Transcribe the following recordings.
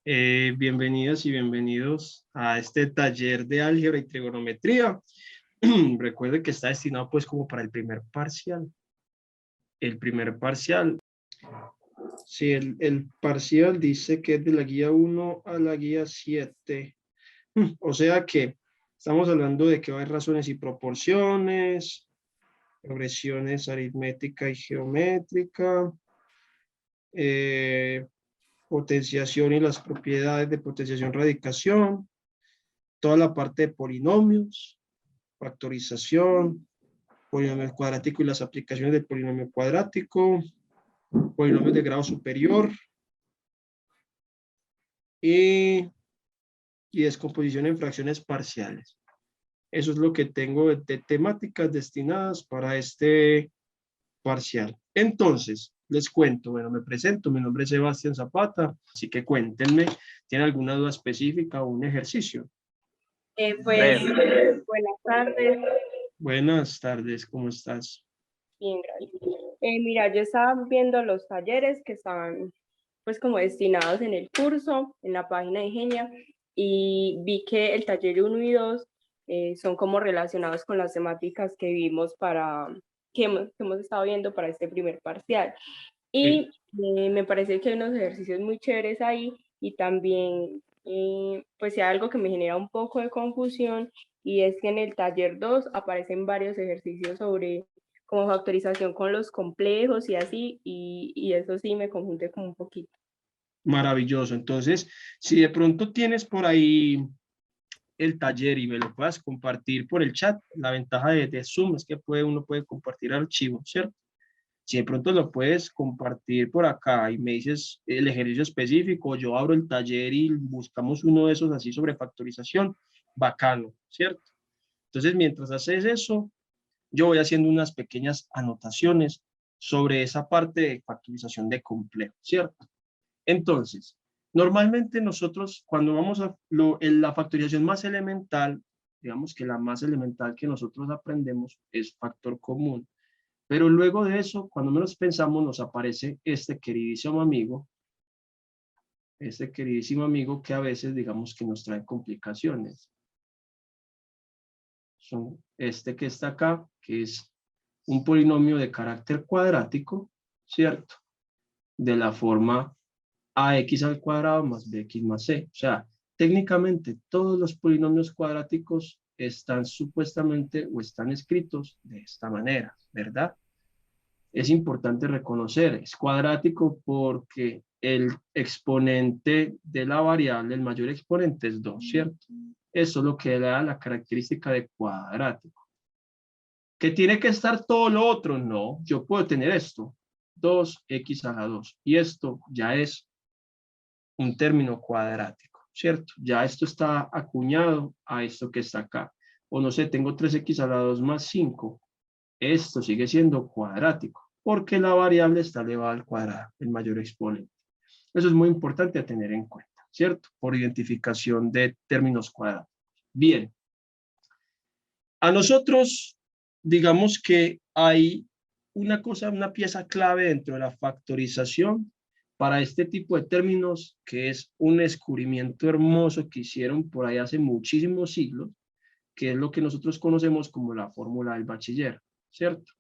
Bienvenidos y bienvenidos a este taller de álgebra y trigonometría. Recuerde que está destinado pues como para el primer parcial. El primer parcial, sí, el parcial dice que es de la guía 1 a la guía 7. O sea que estamos hablando de que va a haber razones y proporciones, progresiones aritmética y geométrica, eh, potenciación y las propiedades de potenciación radicación, toda la parte de polinomios, factorización, polinomio cuadrático y las aplicaciones del polinomio cuadrático, polinomios de grado superior y, y descomposición en fracciones parciales. Eso es lo que tengo de temáticas destinadas para este parcial. Entonces, les cuento, bueno, me presento, mi nombre es Sebastián Zapata, así que cuéntenme, ¿tienen alguna duda específica o un ejercicio? Pues buenas tardes, Buenas tardes, ¿cómo estás? bien, gracias. Mira, yo estaba viendo los talleres que estaban pues como destinados en el curso, en la página de Genia, y vi que el taller 1 y 2 son como relacionados con las temáticas que vimos que hemos estado viendo para este primer parcial. Sí. Y me parece que hay unos ejercicios muy chéveres ahí y también, pues hay algo que me genera un poco de confusión y es que en el taller 2 aparecen varios ejercicios sobre como factorización con los complejos y así, y eso sí me confunde como un poquito. Maravilloso. Entonces, si de pronto tienes por ahí el taller y me lo puedas compartir por el chat, la ventaja de Zoom es que uno puede compartir archivos, ¿cierto? Si de pronto lo puedes compartir por acá y me dices el ejercicio específico, yo abro el taller y buscamos uno de esos así sobre factorización, bacano, ¿cierto? Entonces, mientras haces eso, yo voy haciendo unas pequeñas anotaciones sobre esa parte de factorización de complejo, ¿cierto? Entonces, normalmente nosotros cuando vamos a la factorización más elemental, digamos que la más elemental que nosotros aprendemos es factor común. Pero luego de eso, cuando menos pensamos, nos aparece este queridísimo amigo que a veces digamos que nos trae complicaciones. Son este que está acá, que es un polinomio de carácter cuadrático, ¿cierto? De la forma ax al cuadrado más bx más c. O sea, técnicamente todos los polinomios cuadráticos están supuestamente o están escritos de esta manera, ¿verdad? Es importante reconocer, es cuadrático porque el exponente de la variable, el mayor exponente es 2, ¿cierto? Eso es lo que le da la característica de cuadrático. ¿Que tiene que estar todo lo otro? No, yo puedo tener esto, 2x a la 2, y esto ya es un término cuadrático, ¿cierto? Ya esto está acuñado a esto que está acá. O no sé, tengo 3x a la 2 más 5. Esto sigue siendo cuadrático, porque la variable está elevada al cuadrado, el mayor exponente. Eso es muy importante a tener en cuenta, ¿cierto? Por identificación de términos cuadrados. Bien. A nosotros, digamos que hay una cosa, una pieza clave dentro de la factorización para este tipo de términos, que es un descubrimiento hermoso que hicieron por ahí hace muchísimos siglos, que es lo que nosotros conocemos como la fórmula del bachiller, ¿cierto?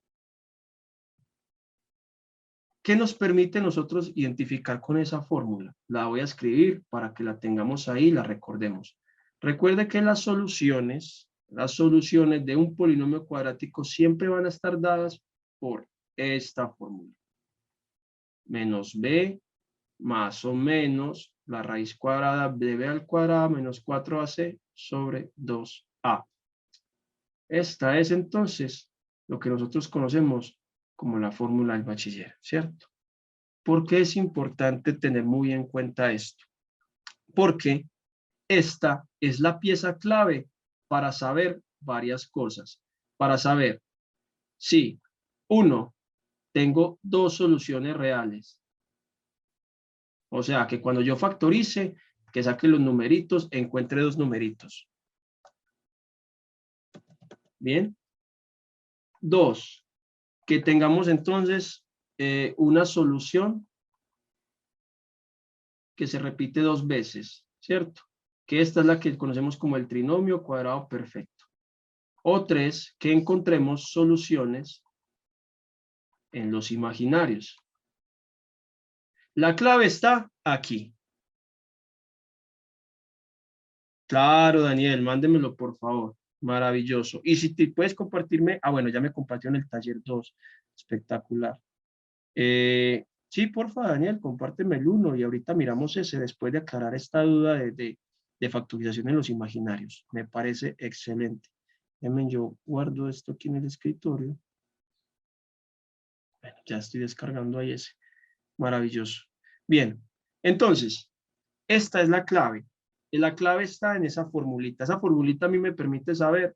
¿Qué nos permite nosotros identificar con esa fórmula? La voy a escribir para que la tengamos ahí y la recordemos. Recuerde que las soluciones de un polinomio cuadrático siempre van a estar dadas por esta fórmula. Menos b más o menos la raíz cuadrada de b al cuadrado menos 4ac sobre 2a. Esta es entonces lo que nosotros conocemos como la fórmula del bachiller, ¿cierto? ¿Por qué es importante tener muy en cuenta esto? Porque esta es la pieza clave para saber varias cosas. Para saber si, uno, tengo dos soluciones reales. O sea, que cuando yo factorice, que saque los numeritos, encuentre dos numeritos. Bien. Dos, que tengamos entonces una solución que se repite 2 veces, ¿cierto? Que esta es la que conocemos como el trinomio cuadrado perfecto. O 3, que encontremos soluciones en los imaginarios. La clave está aquí. Claro, Daniel, mándemelo por favor. Maravilloso. Y si te puedes compartirme, bueno, ya me compartió en el taller 2. Espectacular. Sí, porfa, Daniel, compárteme el 1 y ahorita miramos ese después de aclarar esta duda de factorización en los imaginarios. Me parece excelente. Yo guardo esto aquí en el escritorio. Bueno, ya estoy descargando ahí ese. Maravilloso. Bien, entonces, esta es la clave. Y la clave está en esa formulita. Esa formulita a mí me permite saber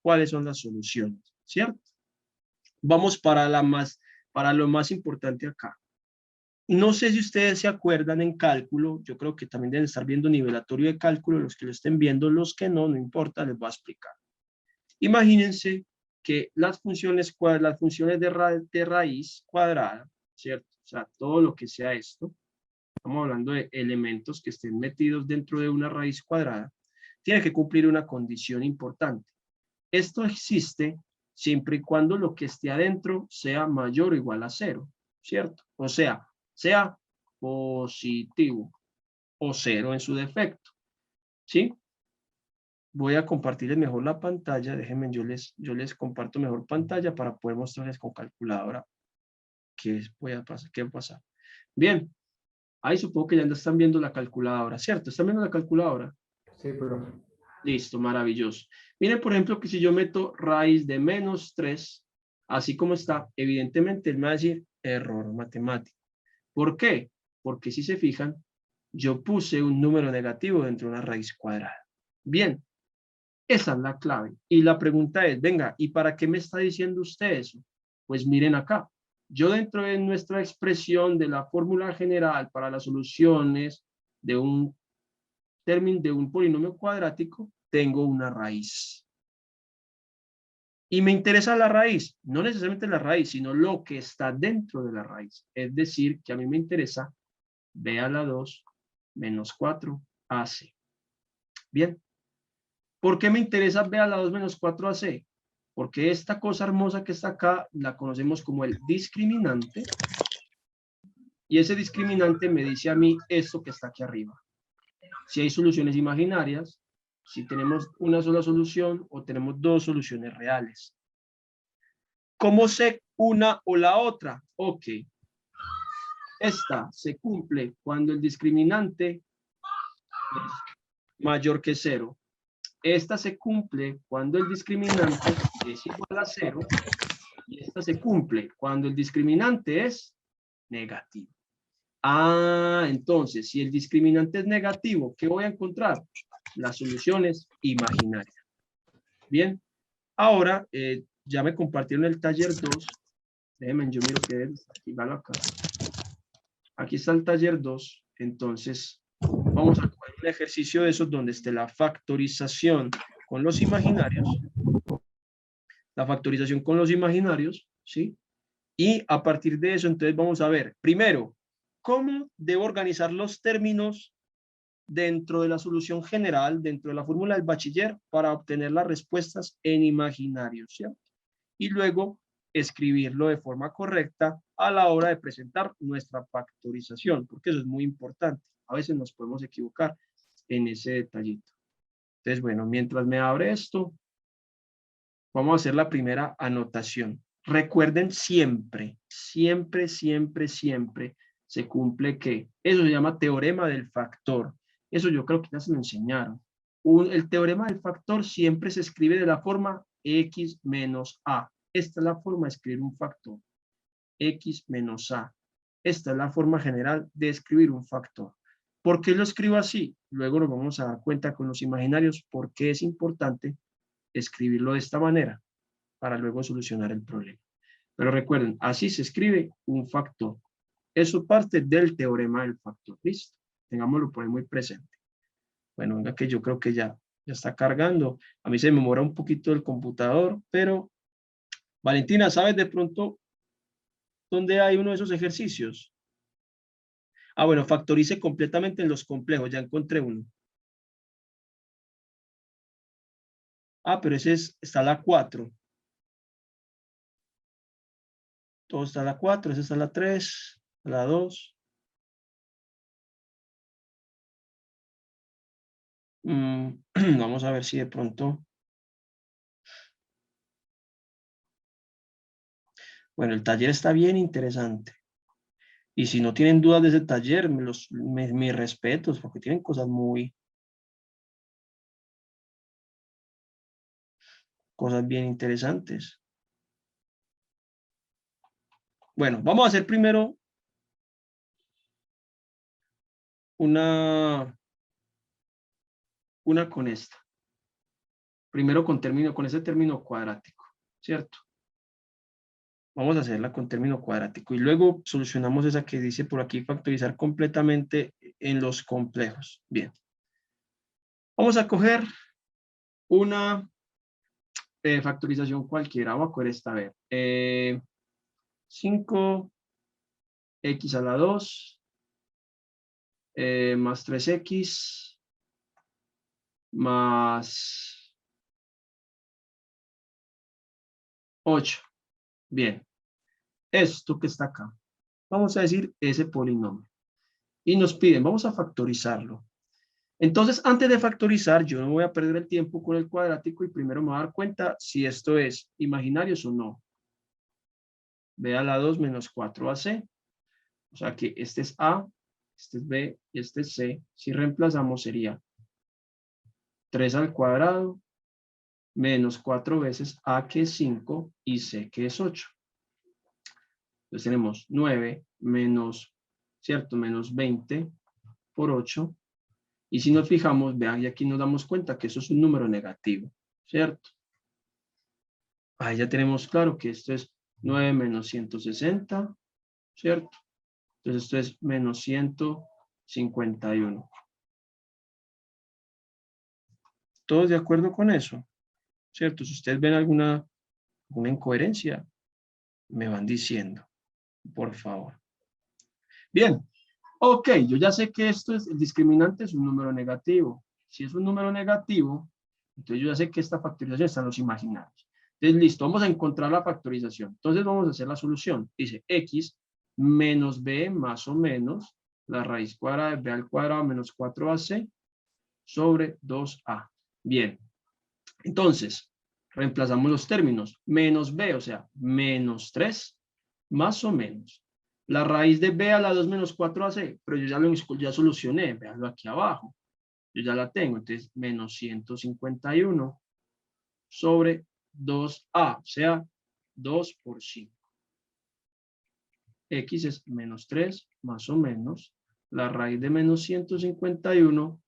cuáles son las soluciones, ¿cierto? Vamos para lo más importante acá. No sé si ustedes se acuerdan en cálculo, yo creo que también deben estar viendo nivelatorio de cálculo, los que lo estén viendo, los que no, no importa, les voy a explicar. Imagínense que las funciones de raíz cuadrada, ¿cierto? O sea, todo lo que sea esto, estamos hablando de elementos que estén metidos dentro de una raíz cuadrada, tiene que cumplir una condición importante. Esto existe siempre y cuando lo que esté adentro sea mayor o igual a 0, ¿cierto? O sea positivo o 0 en su defecto, ¿sí? Voy a compartirles mejor la pantalla. Déjenme, yo les comparto mejor pantalla para poder mostrarles con calculadora qué va a pasar. Bien, ahí supongo que ya están viendo la calculadora, ¿cierto? ¿Están viendo la calculadora? Sí, pero... Listo, maravilloso. Miren, por ejemplo, que si yo meto raíz de -3, así como está, evidentemente él me va a decir error matemático. ¿Por qué? Porque si se fijan, yo puse un número negativo dentro de una raíz cuadrada. Bien, esa es la clave. Y la pregunta es, venga, ¿y para qué me está diciendo usted eso? Pues miren acá. Yo dentro de nuestra expresión de la fórmula general para las soluciones de un polinomio cuadrático, tengo una raíz. Y me interesa la raíz, no necesariamente la raíz, sino lo que está dentro de la raíz. Es decir, que a mí me interesa b a la 2 menos 4ac. Bien. ¿Por qué me interesa b a la 2 menos 4ac? Porque esta cosa hermosa que está acá la conocemos como el discriminante. Y ese discriminante me dice a mí esto que está aquí arriba. Si hay soluciones imaginarias, si tenemos una sola solución o tenemos dos soluciones reales. ¿Cómo sé una o la otra? Ok. Esta se cumple cuando el discriminante es mayor que 0. Esta se cumple cuando el discriminante es igual a 0. Y esta se cumple cuando el discriminante es negativo. Entonces, si el discriminante es negativo, ¿qué voy a encontrar? Las soluciones imaginarias. Bien, ahora ya me compartieron el taller 2. Déjenme, yo miro que es, activarlo acá. Aquí está el taller 2. Entonces, vamos a coger un ejercicio de esos donde esté la factorización con los imaginarios. La factorización con los imaginarios, ¿sí? Y a partir de eso, entonces vamos a ver, primero, cómo debo organizar los términos dentro de la solución general, dentro de la fórmula del bachiller, para obtener las respuestas en imaginarios, ¿cierto? Y luego escribirlo de forma correcta a la hora de presentar nuestra factorización, porque eso es muy importante. A veces nos podemos equivocar en ese detallito. Entonces, bueno, mientras me abre esto, vamos a hacer la primera anotación. Recuerden siempre, siempre, siempre, siempre se cumple que eso se llama teorema del factor. Eso yo creo que ya se lo enseñaron. El teorema del factor siempre se escribe de la forma x menos a. Esta es la forma de escribir un factor. X menos a. Esta es la forma general de escribir un factor. ¿Por qué lo escribo así? Luego nos vamos a dar cuenta con los imaginarios por qué es importante escribirlo de esta manera para luego solucionar el problema. Pero recuerden, así se escribe un factor. Eso parte del teorema del factor. ¿Listo? Tengámoslo por ahí muy presente. Bueno, venga que yo creo que ya está cargando. A mí se me demora un poquito el computador, pero Valentina, ¿sabes de pronto dónde hay uno de esos ejercicios? Ah, bueno, factorice completamente en los complejos. Ya encontré uno. Ah, pero ese es, está la 4. Todo está la 4, esa está la 3, la 2. Vamos a ver si de pronto. Bueno, el taller está bien interesante. Y si no tienen dudas de ese taller, mis respetos, porque tienen cosas cosas bien interesantes. Bueno, vamos a hacer primero una con esta. Primero con ese término cuadrático, ¿cierto? Vamos a hacerla con término cuadrático y luego solucionamos esa que dice por aquí factorizar completamente en los complejos. Bien. Vamos a coger una factorización cualquiera. Vamos a coger esta vez. 5x a la 2 más 3x más 8. Bien. Esto que está acá. Vamos a decir ese polinomio. Y nos piden, vamos a factorizarlo. Entonces, antes de factorizar, yo no voy a perder el tiempo con el cuadrático y primero me voy a dar cuenta si esto es imaginario o no. B a la 2 menos 4ac. O sea que este es A, este es B y este es C. Si reemplazamos sería 3 al cuadrado menos 4 veces A que es 5 y C que es 8. Entonces tenemos 9 menos, ¿cierto? Menos 20 por 8. Y si nos fijamos, vean, y aquí nos damos cuenta que eso es un número negativo, ¿cierto? Ahí ya tenemos claro que esto es 9 menos 160, ¿cierto? Entonces esto es menos 151. ¿Todos de acuerdo con eso? ¿Cierto? Si ustedes ven alguna incoherencia, me van diciendo, por favor. Bien, ok, yo ya sé que esto es, el discriminante es un número negativo. Si es un número negativo, entonces yo ya sé que esta factorización está en los imaginarios. Entonces, listo, vamos a encontrar la factorización. Entonces vamos a hacer la solución. Dice x menos b más o menos la raíz cuadrada de b al cuadrado menos 4ac sobre 2a. Bien, entonces, reemplazamos los términos. Menos b, o sea, menos 3, más o menos. La raíz de b a la 2 menos 4ac, pero yo ya solucioné, véanlo aquí abajo. Yo ya la tengo, entonces menos 151 sobre 2a, o sea, 2 por 5. X es menos 3, más o menos, la raíz de menos 151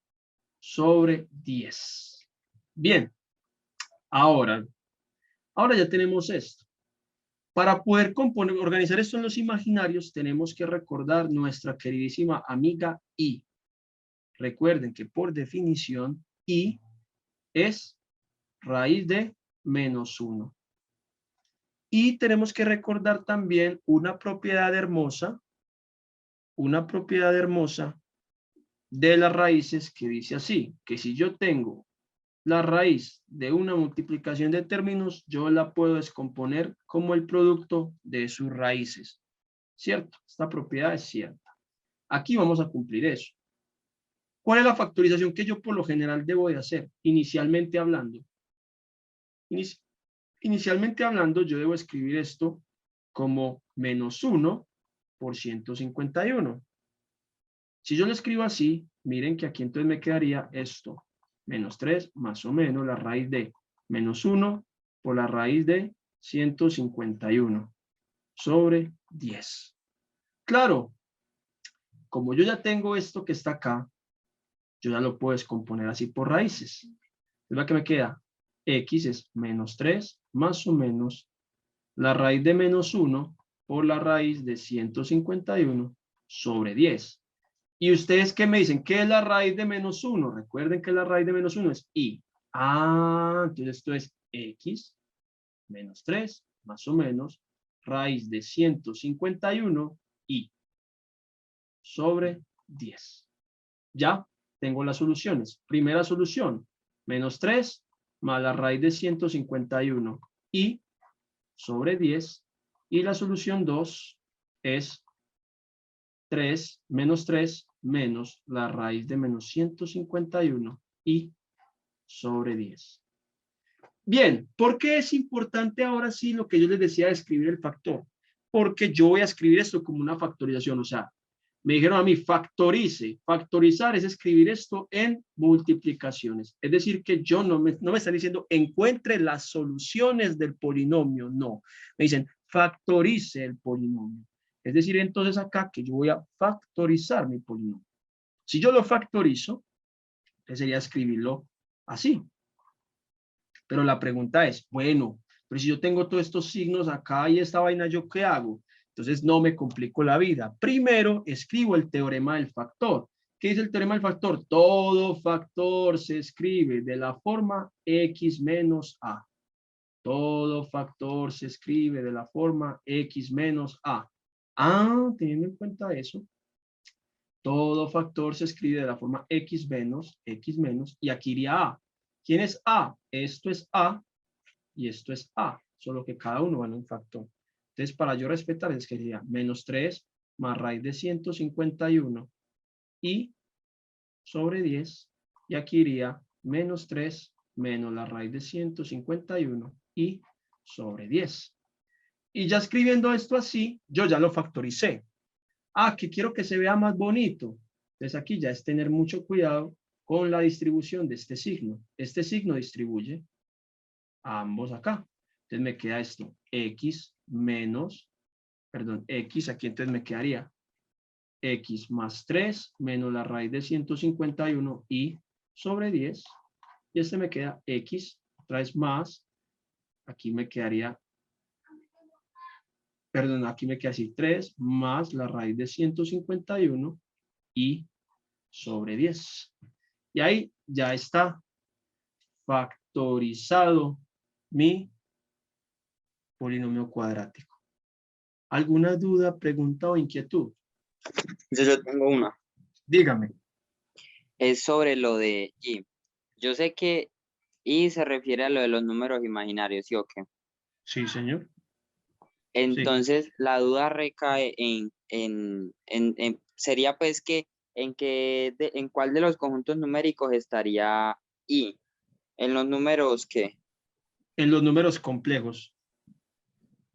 sobre 10. Bien, ahora ya tenemos esto. Para poder organizar esto en los imaginarios, tenemos que recordar nuestra queridísima amiga I. Recuerden que por definición, I es raíz de menos 1. Y tenemos que recordar también una propiedad hermosa de las raíces que dice así, que si yo tengo la raíz de una multiplicación de términos, yo la puedo descomponer como el producto de sus raíces. ¿Cierto? Esta propiedad es cierta. Aquí vamos a cumplir eso. ¿Cuál es la factorización que yo por lo general debo de hacer? Inicialmente hablando. Inicialmente hablando, yo debo escribir esto como menos 1 por 151. Si yo lo escribo así, miren que aquí entonces me quedaría esto. Menos 3 más o menos la raíz de menos 1 por la raíz de 151 sobre 10. Claro, como yo ya tengo esto que está acá, yo ya lo puedo descomponer así por raíces. Entonces, ¿qué me queda? X es menos 3 más o menos la raíz de menos 1 por la raíz de 151 sobre 10. ¿Y ustedes qué me dicen? ¿Qué es la raíz de menos 1? Recuerden que la raíz de menos 1 es i. Ah, entonces esto es x menos 3 más o menos raíz de 151 i sobre 10. Ya tengo las soluciones. Primera solución, menos 3 más la raíz de 151 y sobre 10. Y la solución 2 es 3 menos la raíz de menos 151 y sobre 10. Bien, ¿por qué es importante ahora sí lo que yo les decía de escribir el factor? Porque yo voy a escribir esto como una factorización, o sea, me dijeron a mí, factorice. Factorizar es escribir esto en multiplicaciones. Es decir, que yo no me están diciendo encuentre las soluciones del polinomio, no. Me dicen factorice el polinomio. Es decir, entonces acá que yo voy a factorizar mi polinomio. Si yo lo factorizo, entonces sería escribirlo así. Pero la pregunta es, bueno, pero si yo tengo todos estos signos acá y esta vaina, ¿yo qué hago? Entonces no me complico la vida. Primero escribo el teorema del factor. ¿Qué dice el teorema del factor? Todo factor se escribe de la forma x menos a. Todo factor se escribe de la forma x menos a. Ah, teniendo en cuenta eso, todo factor se escribe de la forma x menos, y aquí iría a. ¿Quién es a? Esto es a y esto es a, solo que cada uno va en un factor. Entonces, para yo respetar, es que sería menos 3 más raíz de 151 y sobre 10, y aquí iría menos 3 menos la raíz de 151 y sobre 10. Y ya escribiendo esto así, yo ya lo factoricé. Ah, que quiero que se vea más bonito. Entonces aquí ya es tener mucho cuidado con la distribución de este signo. Este signo distribuye a ambos acá. Entonces me queda esto, x menos, perdón, x, aquí entonces me quedaría x más 3 menos la raíz de 151 y sobre 10. Y este me queda x, otra vez más, aquí me quedaría, perdón, aquí me queda así 3 más la raíz de 151 y sobre 10. Y ahí ya está factorizado mi polinomio cuadrático. ¿Alguna duda, pregunta o inquietud? Yo tengo una. Dígame. Es sobre lo de y. Yo sé que y se refiere a lo de los números imaginarios, ¿sí o qué? Sí, señor. Sí. Entonces, la duda recae sería pues que en cuál de los conjuntos numéricos estaría y. En los números que, En los números complejos.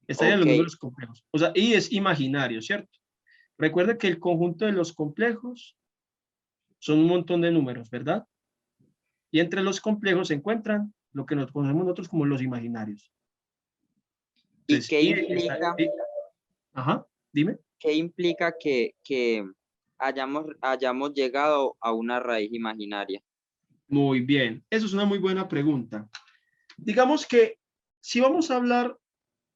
Estarían ok, los números complejos. O sea, y es imaginario, ¿cierto? Recuerde que el conjunto de los complejos son un montón de números, ¿verdad? Y entre los complejos se encuentran lo que nos conocemos nosotros como los imaginarios. ¿y Entonces, ajá, dime. qué implica que hayamos llegado a una raíz imaginaria? Muy bien. Eso es una muy buena pregunta. Digamos que si vamos a hablar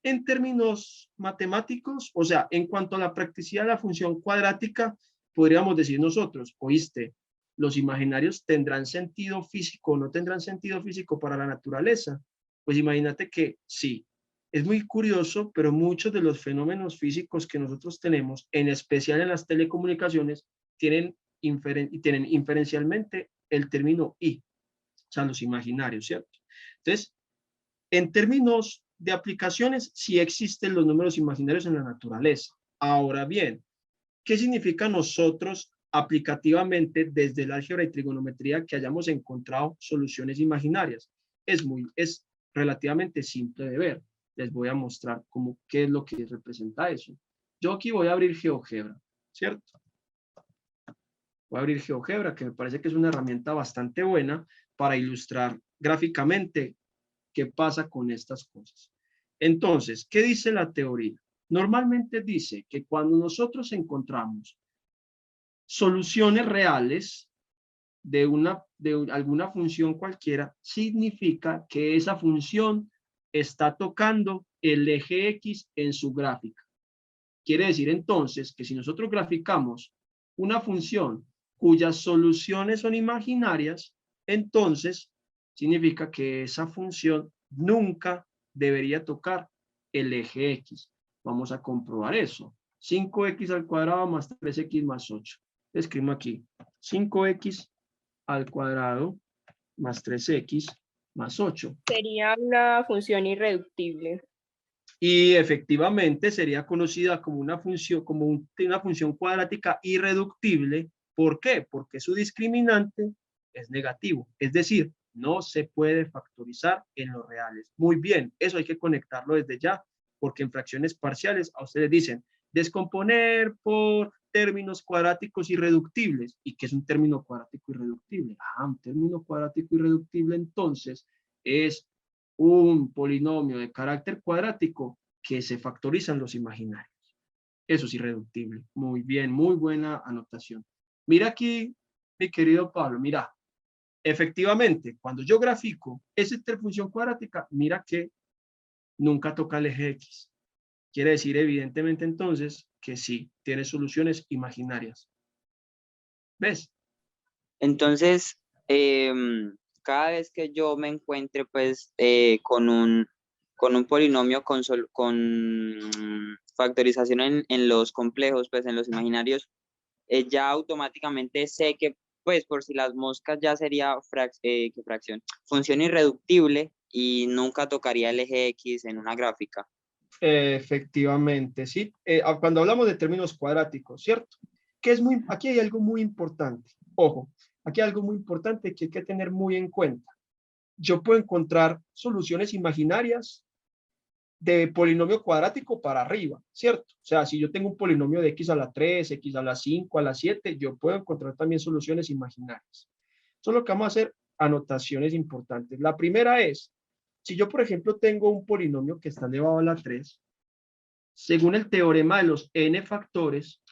en términos matemáticos, o sea, en cuanto a la practicidad de la función cuadrática, podríamos decir nosotros, oíste, los imaginarios tendrán sentido físico o no tendrán sentido físico para la naturaleza. Pues imagínate que sí, es muy curioso, pero muchos de los fenómenos físicos que nosotros tenemos, en especial en las telecomunicaciones, tienen inferencialmente el término y, o sea, los imaginarios, ¿cierto? Entonces, en términos de aplicaciones, sí existen los números imaginarios en la naturaleza. Ahora bien, ¿qué significa nosotros aplicativamente desde el álgebra y trigonometría que hayamos encontrado soluciones imaginarias? Es relativamente simple de ver. Les voy a mostrar qué es lo que representa eso. Yo aquí voy a abrir GeoGebra, ¿cierto? Voy a abrir GeoGebra, que me parece que es una herramienta bastante buena para ilustrar gráficamente qué pasa con estas cosas. Entonces, ¿qué dice la teoría? Normalmente dice que cuando nosotros encontramos soluciones reales de alguna función cualquiera, significa que esa función está tocando el eje X en su gráfica. Quiere decir entonces que si nosotros graficamos una función cuyas soluciones son imaginarias, entonces significa que esa función nunca debería tocar el eje X. Vamos a comprobar eso, 5x al cuadrado más 3x más 8. Escribimos aquí 5x al cuadrado más 3x más 8. Sería una función irreductible. Y efectivamente sería conocida como una función, una función cuadrática irreductible. ¿Por qué? Porque su discriminante es negativo. Es decir, no se puede factorizar en los reales. Muy bien, eso hay que conectarlo desde ya, porque en fracciones parciales a ustedes dicen descomponer por términos cuadráticos irreductibles. ¿Y qué es un término cuadrático irreductible? Un término cuadrático irreductible entonces es un polinomio de carácter cuadrático que se factorizan los imaginarios. Eso es irreductible. Muy bien, muy buena anotación. Mira aquí, mi querido Pablo, mira, efectivamente, cuando yo grafico esa interfunción cuadrática, mira que nunca toca el eje X. Quiere decir, evidentemente, entonces, que sí, tiene soluciones imaginarias. ¿Ves? Entonces, cada vez que yo me encuentre pues con un polinomio con factorización en los complejos, pues en los imaginarios, ya automáticamente sé que pues por si las moscas ya sería ¿qué fracción? Función irreductible y nunca tocaría el eje X en una gráfica. Efectivamente, sí. Cuando hablamos de términos cuadráticos, ¿cierto? Aquí hay algo muy importante. Ojo, aquí hay algo muy importante que hay que tener muy en cuenta. Yo puedo encontrar soluciones imaginarias de polinomio cuadrático para arriba, ¿cierto? O sea, si yo tengo un polinomio de x a la 3, x a la 5, a la 7, yo puedo encontrar también soluciones imaginarias. Solo que vamos a hacer anotaciones importantes. La primera es, si yo, por ejemplo, tengo un polinomio que está elevado a la 3, según el teorema de los n factores,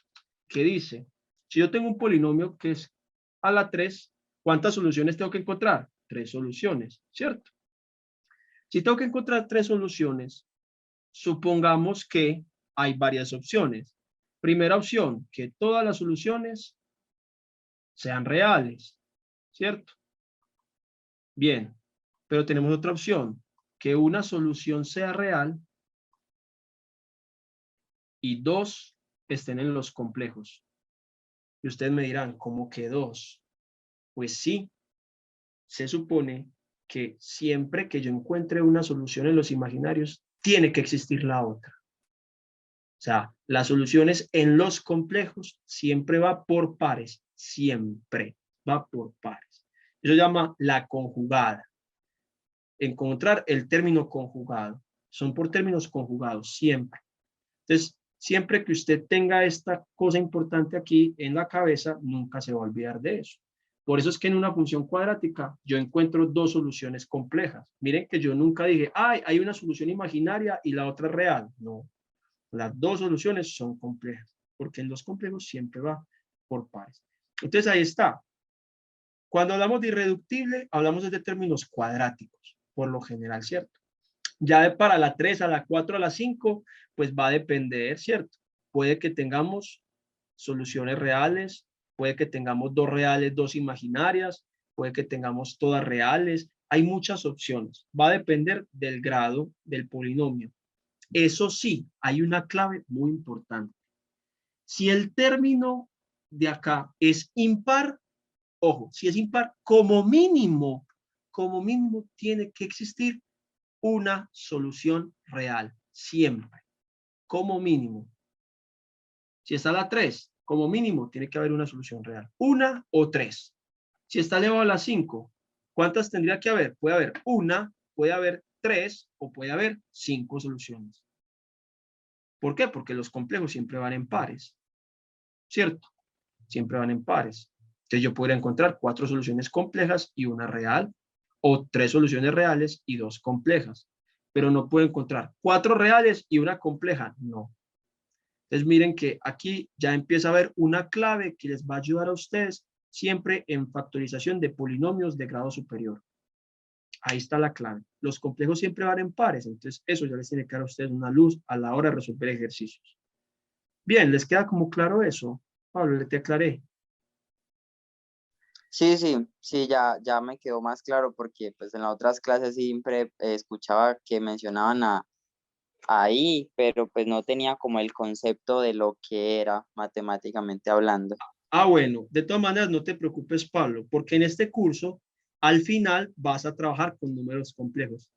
que dice, si yo tengo un polinomio que es a la 3, ¿cuántas soluciones tengo que encontrar? 3 soluciones, ¿cierto? Si tengo que encontrar 3 soluciones, supongamos que hay varias opciones. Primera opción, que todas las soluciones sean reales, ¿cierto? Bien, pero tenemos otra opción, que una solución sea real y 2 estén en los complejos. Y ustedes me dirán, ¿cómo que 2? Pues sí, se supone que siempre que yo encuentre una solución en los imaginarios, tiene que existir la otra. O sea, las soluciones en los complejos siempre va por pares, siempre va por pares. Eso se llama la conjugada. Encontrar el término conjugado. Son por términos conjugados, siempre. Entonces, siempre que usted tenga esta cosa importante aquí en la cabeza, nunca se va a olvidar de eso. Por eso es que en una función cuadrática yo encuentro 2 soluciones complejas. Miren que yo nunca dije, ay, hay una solución imaginaria y la otra real. No, las 2 soluciones son complejas, porque en los complejos siempre va por pares. Entonces ahí está. Cuando hablamos de irreductible, hablamos de términos cuadráticos, por lo general, ¿cierto? Ya para la 3, a la 4, a la 5, pues va a depender, ¿cierto? Puede que tengamos soluciones reales, puede que tengamos 2 reales, 2 imaginarias, puede que tengamos todas reales. Hay muchas opciones. Va a depender del grado del polinomio. Eso sí, hay una clave muy importante. Si el término de acá es impar, ojo, si es impar, como mínimo tiene que existir una solución real, siempre, como mínimo. Si está la 3, como mínimo tiene que haber una solución real, una o 3. Si está elevado a la 5, ¿cuántas tendría que haber? Puede haber una, puede haber 3 o puede haber 5 soluciones. ¿Por qué? Porque los complejos siempre van en pares, ¿cierto? Siempre van en pares. Entonces yo podría encontrar 4 soluciones complejas y una real, o 3 soluciones reales y 2 complejas. Pero no puedo encontrar 4 reales y una compleja, no. Entonces miren que aquí ya empieza a haber una clave que les va a ayudar a ustedes siempre en factorización de polinomios de grado superior. Ahí está la clave. Los complejos siempre van en pares, entonces eso ya les tiene que dar a ustedes una luz a la hora de resolver ejercicios. Bien, ¿les queda como claro eso? Pablo, te aclaré. Sí, ya me quedó más claro porque pues en las otras clases siempre escuchaba que mencionaban ahí, pero pues no tenía como el concepto de lo que era matemáticamente hablando. Ah, bueno, de todas maneras no te preocupes, Pablo, porque en este curso al final vas a trabajar con números complejos.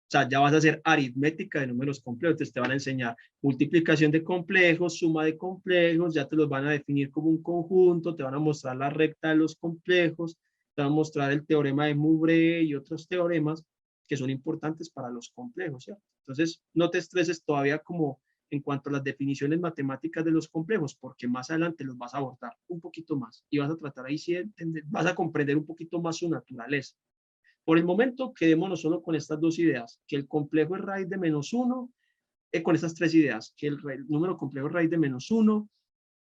O sea, ya vas a hacer aritmética de números complejos. Entonces te van a enseñar multiplicación de complejos, suma de complejos, ya te los van a definir como un conjunto, te van a mostrar la recta de los complejos, te van a mostrar el teorema de Moubret y otros teoremas que son importantes para los complejos, ¿cierto? Entonces, no te estreses todavía como en cuanto a las definiciones matemáticas de los complejos, porque más adelante los vas a abordar un poquito más y vas a tratar ahí sí de entender, vas a comprender un poquito más su naturaleza. Por el momento, quedémonos solo con estas dos ideas, que el complejo es raíz de -1, con estas tres ideas, que el número complejo es raíz de -1,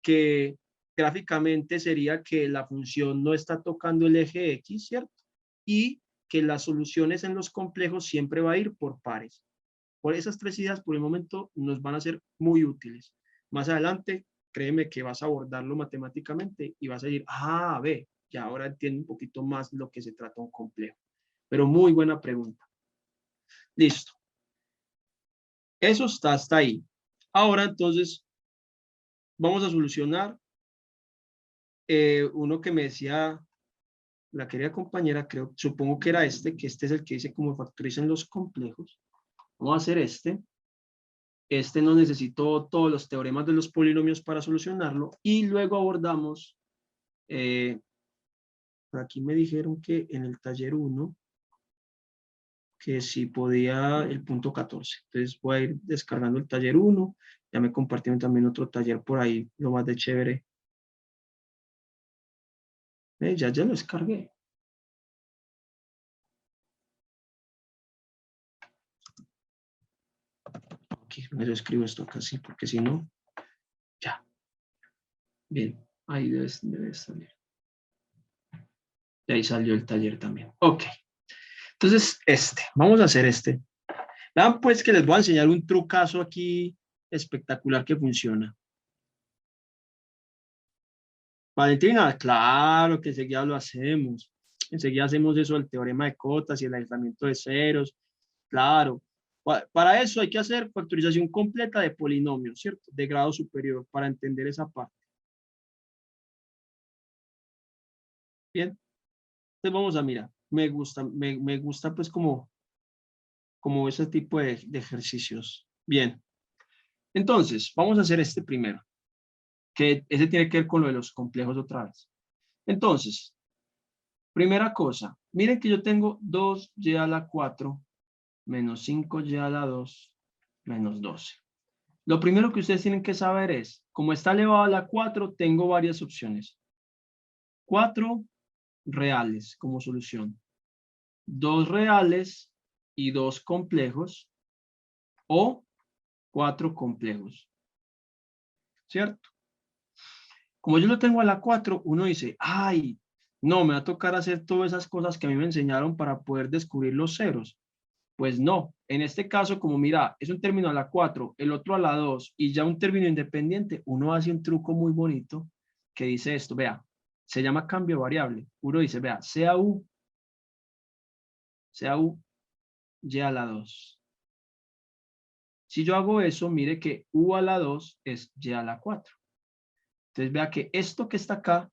que gráficamente sería que la función no está tocando el eje X, ¿cierto? Y que las soluciones en los complejos siempre va a ir por pares. Por esas tres ideas, por el momento, nos van a ser muy útiles. Más adelante, créeme que vas a abordarlo matemáticamente y vas a decir, ah, ve, ya ahora entiendo un poquito más lo que se trata un complejo. Pero muy buena pregunta. Listo. Eso está hasta ahí. Ahora entonces vamos a solucionar uno que me decía la querida compañera, creo, supongo que era este, que este es el que dice cómo factorizan los complejos. Vamos a hacer este. Este no necesito todos los teoremas de los polinomios para solucionarlo. Y luego abordamos, por aquí me dijeron que en el taller 1, que si podía el punto 14. Entonces voy a ir descargando el taller 1. Ya me compartieron también otro taller por ahí, lo más de chévere. Ya lo descargué. Aquí me escribo esto casi, porque si no, ya. Bien, ahí debe salir. Y ahí salió el taller también. Ok. Entonces, vamos a hacer este. Vean pues que les voy a enseñar un trucazo aquí espectacular que funciona. Valentina, claro que enseguida lo hacemos. Enseguida hacemos eso del teorema de cotas y el aislamiento de ceros. Claro. Para eso hay que hacer factorización completa de polinomios, ¿cierto? De grado superior, para entender esa parte. Bien. Entonces vamos a mirar. Me gusta pues como ese tipo de ejercicios. Bien. Entonces, vamos a hacer este primero, que ese tiene que ver con lo de los complejos otra vez. Entonces, primera cosa, miren que yo tengo 2y a la 4 menos 5y a la 2 menos 12. Lo primero que ustedes tienen que saber es, como está elevado a la 4, tengo varias opciones. 4 reales como solución, 2 reales y 2 complejos, o 4 complejos, ¿cierto? Como yo lo tengo a la 4, uno dice, ay, no, me va a tocar hacer todas esas cosas que a mí me enseñaron para poder descubrir los ceros. Pues no, en este caso, como mira, es un término a la 4, el otro a la 2 y ya un término independiente, uno hace un truco muy bonito que dice esto, vea, se llama cambio variable. Uno dice, vea, sea u, y a la 2. Si yo hago eso, mire que u a la 2 es y a la 4. Entonces vea que esto que está acá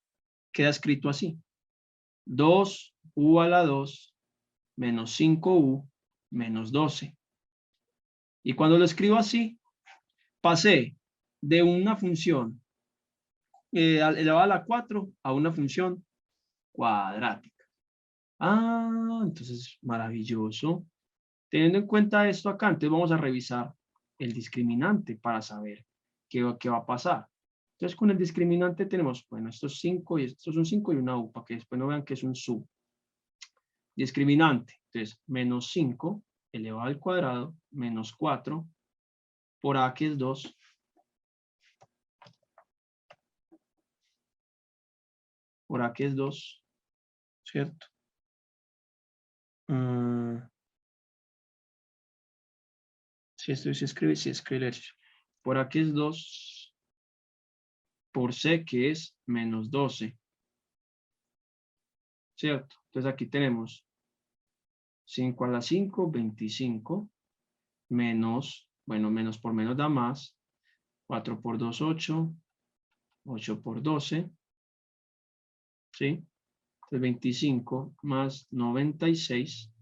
queda escrito así. 2u a la 2 menos 5u menos 12. Y cuando lo escribo así, pasé de una función elevada a la 4 a una función cuadrática. Ah, entonces maravilloso. Teniendo en cuenta esto acá, entonces vamos a revisar el discriminante para saber qué va a pasar. Entonces con el discriminante tenemos, bueno, estos 5 y estos son 5 y una u, para que después no vean que es un sub. Discriminante, entonces menos 5 elevado al cuadrado menos 4 por a que es 2 por a que es 2, ¿cierto? Si esto se escribe, si escribe por a que es 2 por c que es menos 12, ¿cierto? Entonces aquí tenemos 5 a la 5, 25, menos, bueno, menos por menos da más, 4 por 2, 8, 8 por 12, ¿sí? Entonces 25 más 96,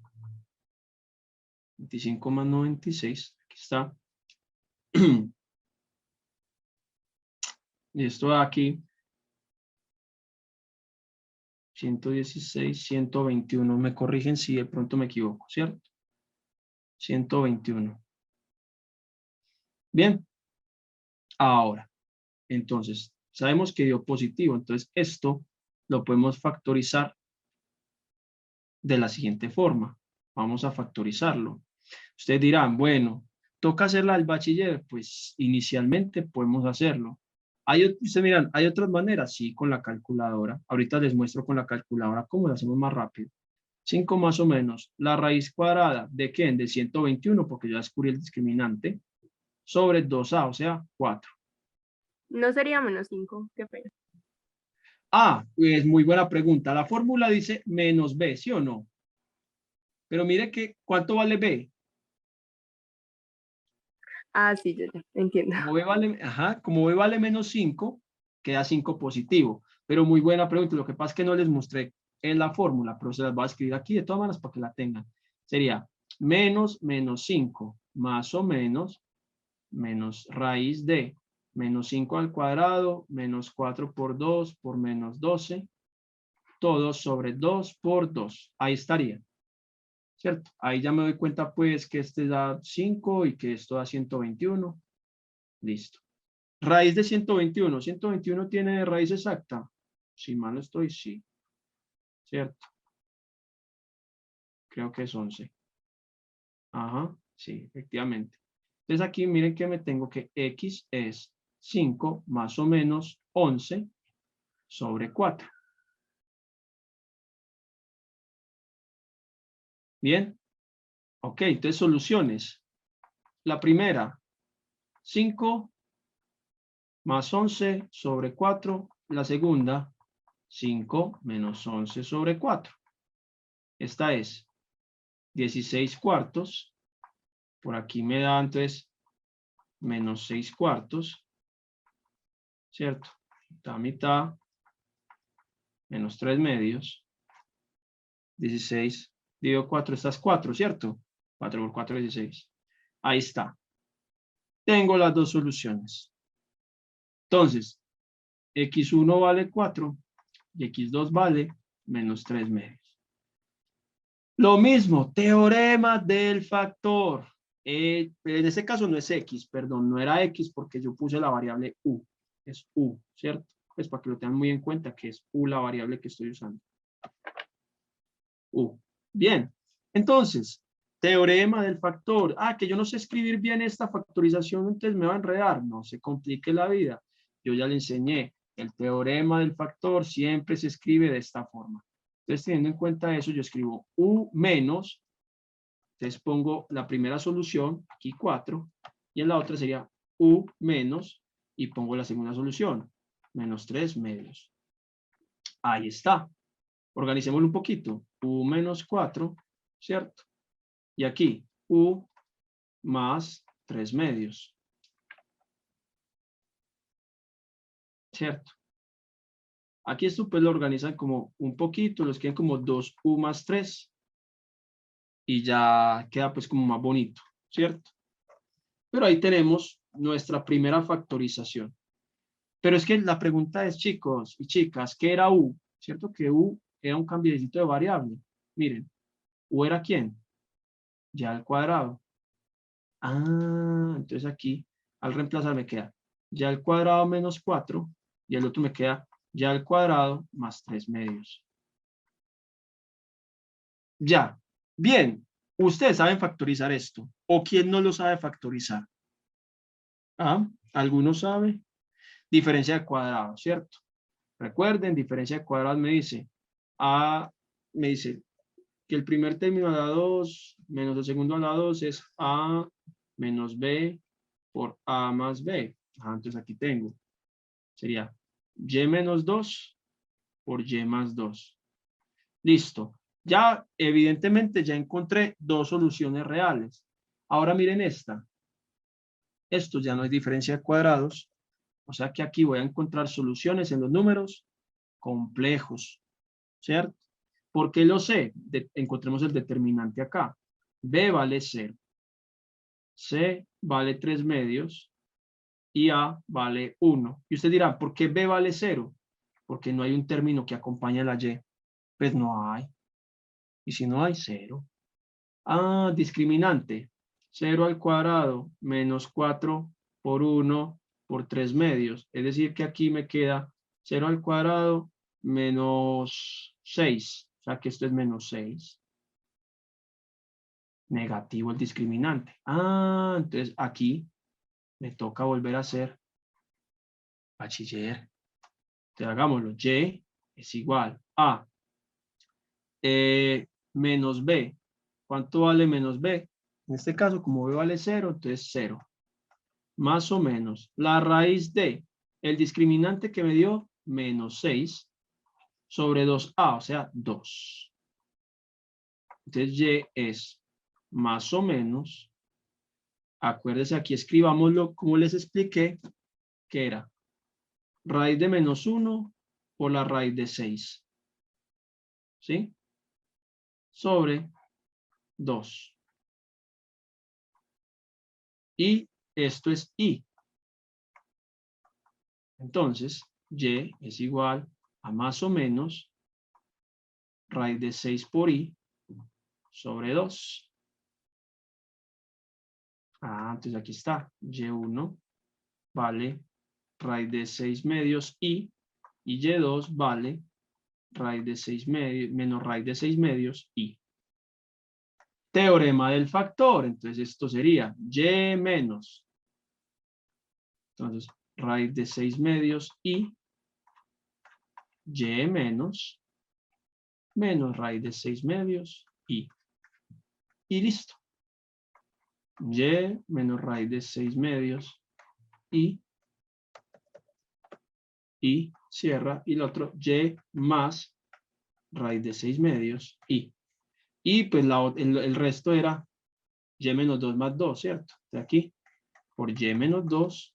25 más 96, aquí está. Y esto de aquí, 116, 121, me corrigen si de pronto me equivoco, ¿cierto? 121. Bien, ahora, entonces, sabemos que dio positivo, entonces esto lo podemos factorizar de la siguiente forma. Vamos a factorizarlo. Ustedes dirán, bueno, ¿toca hacerla al bachiller? Pues inicialmente podemos hacerlo. Ustedes miran, ¿hay otras maneras? Sí, con la calculadora. Ahorita les muestro con la calculadora cómo lo hacemos más rápido. 5 más o menos, la raíz cuadrada, ¿de qué? De 121, porque ya descubrí el discriminante, sobre 2a, o sea, 4. No sería menos 5, qué pena. Es muy buena pregunta. La fórmula dice menos b, ¿sí o no? Pero mire que, ¿cuánto vale b? Ah, sí, ya entiendo. Como b vale menos 5, queda 5 positivo. Pero muy buena pregunta. Lo que pasa es que no les mostré en la fórmula, pero se las voy a escribir aquí de todas maneras para que la tengan. Sería menos 5, más o menos raíz de menos 5 al cuadrado, menos 4 por 2 por menos 12, todo sobre 2 por 2. Ahí estaría. ¿Cierto? Ahí ya me doy cuenta pues que este da 5 y que esto da 121. Listo. Raíz de 121. 121 tiene raíz exacta. Si mal no estoy, sí. ¿Cierto? Creo que es 11. Ajá, sí, efectivamente. Entonces aquí miren que me tengo que x es 5 más o menos 11 sobre 4. Bien. Ok, entonces soluciones. La primera, 5 más 11 sobre 4. La segunda, 5 menos 11 sobre 4. Esta es 16 cuartos. Por aquí me da entonces menos 6 cuartos. ¿Cierto? Mitad, mitad. Menos 3 medios. 16 dividido 4, esta es 4, ¿cierto? 4 por 4, 16. Ahí está. Tengo las dos soluciones. Entonces, x1 vale 4 y x2 vale menos 3 medios. Lo mismo, teorema del factor. En este caso no es x, perdón, no era x porque yo puse la variable u. Es u, ¿cierto? Pues para que lo tengan muy en cuenta que es u la variable que estoy usando. U. Bien, entonces, teorema del factor. Que yo no sé escribir bien esta factorización, entonces me va a enredar. No se complique la vida. Yo ya le enseñé. El teorema del factor siempre se escribe de esta forma. Entonces, teniendo en cuenta eso, yo escribo U menos, entonces pongo la primera solución, aquí 4, y en la otra sería U menos, y pongo la segunda solución, menos 3 medios. Ahí está. Organicémoslo un poquito. U menos 4, ¿cierto? Y aquí, U más 3 medios. ¿Cierto? Aquí esto pues lo organizan como un poquito, los quedan como 2U más 3. Y ya queda pues como más bonito, ¿cierto? Pero ahí tenemos nuestra primera factorización. Pero es que la pregunta es, chicos y chicas, ¿qué era U? ¿Cierto que U era un cambiecito de variable? Miren, ¿U era quién? Ya al cuadrado. Entonces aquí, al reemplazar me queda ya al cuadrado menos 4 y el otro me queda ya al cuadrado más 3 medios. Ya. Bien. ¿Ustedes saben factorizar esto? ¿O quién no lo sabe factorizar? ¿Alguno sabe? Diferencia de cuadrado, ¿cierto? Recuerden, diferencia de cuadrado me dice que el primer término a la 2 menos el segundo a la 2 es A menos B por A más B. Entonces aquí tengo, sería Y menos 2 por Y más 2. Listo. Ya, evidentemente, ya encontré dos soluciones reales. Ahora miren esta. Esto ya no es diferencia de cuadrados. O sea que aquí voy a encontrar soluciones en los números complejos, ¿cierto? ¿Por qué lo sé? Encontremos el determinante acá. B vale 0. C vale 3 medios. Y A vale 1. Y usted dirá, ¿por qué B vale 0? Porque no hay un término que acompañe a la Y. Pues no hay. Y si no hay, 0. Ah, discriminante. 0 al cuadrado menos 4 por 1 por 3 medios. Es decir, que aquí me queda 0 al cuadrado menos 6. O sea que esto es menos 6. Negativo el discriminante. Ah, entonces aquí me toca volver a hacer bachiller. Entonces hagámoslo. Y es igual a menos B. ¿Cuánto vale menos B? En este caso, como B vale 0, entonces 0. Más o menos. La raíz de el discriminante que me dio, menos 6, sobre 2A, o sea, 2. Entonces, Y es más o menos, acuérdense, aquí escribámoslo como les expliqué, que era raíz de menos 1 por la raíz de 6. ¿Sí? Sobre 2. Y esto es I. Entonces, Y es igual a más o menos raíz de 6 por I sobre 2. Ah, entonces aquí está. Y1 vale raíz de 6 medios I y Y2 vale raíz de 6 medios menos raíz de 6 medios I. Teorema del factor. Entonces esto sería Y menos. Entonces, raíz de 6 medios I. Y menos raíz de 6 medios I. Y listo. Y menos raíz de 6 medios I. Y cierra. Y el otro Y más raíz de 6 medios I. Y pues el resto era Y menos 2 más 2, ¿cierto? De aquí, por Y menos 2.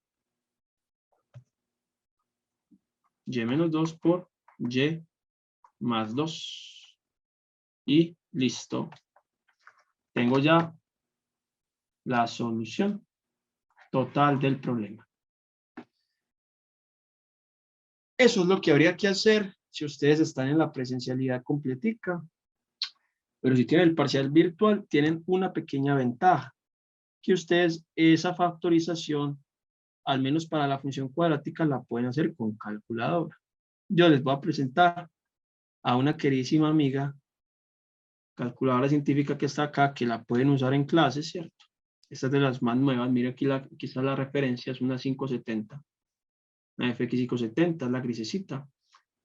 Y menos 2 por Y más 2. Y listo. Tengo ya la solución total del problema. Eso es lo que habría que hacer si ustedes están en la presencialidad completica. Pero si tienen el parcial virtual, tienen una pequeña ventaja, que ustedes esa factorización, al menos para la función cuadrática, la pueden hacer con calculadora. Yo les voy a presentar a una queridísima amiga, calculadora científica que está acá, que la pueden usar en clases, ¿cierto? Esta es de las más nuevas. Mira aquí está la referencia, es una 570. Una FX 570, es la grisecita.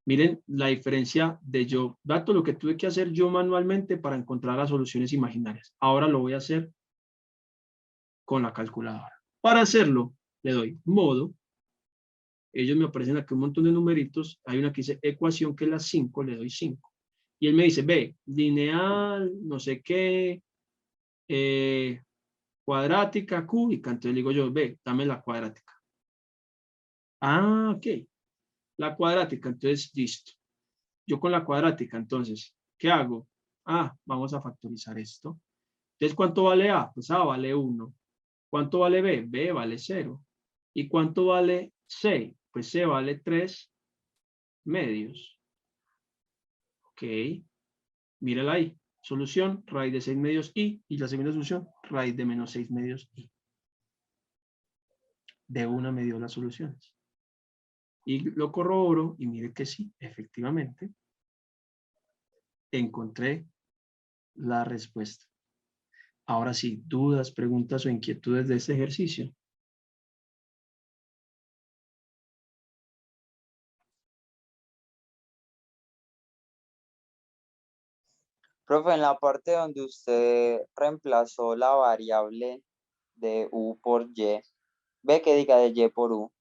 Miren la diferencia de yo, dato lo que tuve que hacer yo manualmente para encontrar las soluciones imaginarias. Ahora lo voy a hacer con la calculadora. Para hacerlo, le doy modo. Ellos me aparecen aquí un montón de numeritos. Hay una que dice ecuación, que es la 5, le doy 5. Y él me dice, ve, lineal, no sé qué, cuadrática, cúbica. Entonces le digo yo, ve, dame la cuadrática. Ah, ok. La cuadrática, entonces, listo. Yo con la cuadrática, entonces, ¿qué hago? Ah, vamos a factorizar esto. Entonces, ¿cuánto vale A? Pues A vale 1. ¿Cuánto vale B? B vale 0. ¿Y cuánto vale C? Pues C vale 3 medios. Ok. Mírala ahí. Solución, raíz de 6 medios I. Y la segunda solución, raíz de menos 6 medios I. De una me dio las soluciones. Y lo corroboro y mire que sí, efectivamente, encontré la respuesta. Ahora sí, dudas, preguntas o inquietudes de este ejercicio. Profe, en la parte donde usted reemplazó la variable de U por Y, ve que diga de Y por U.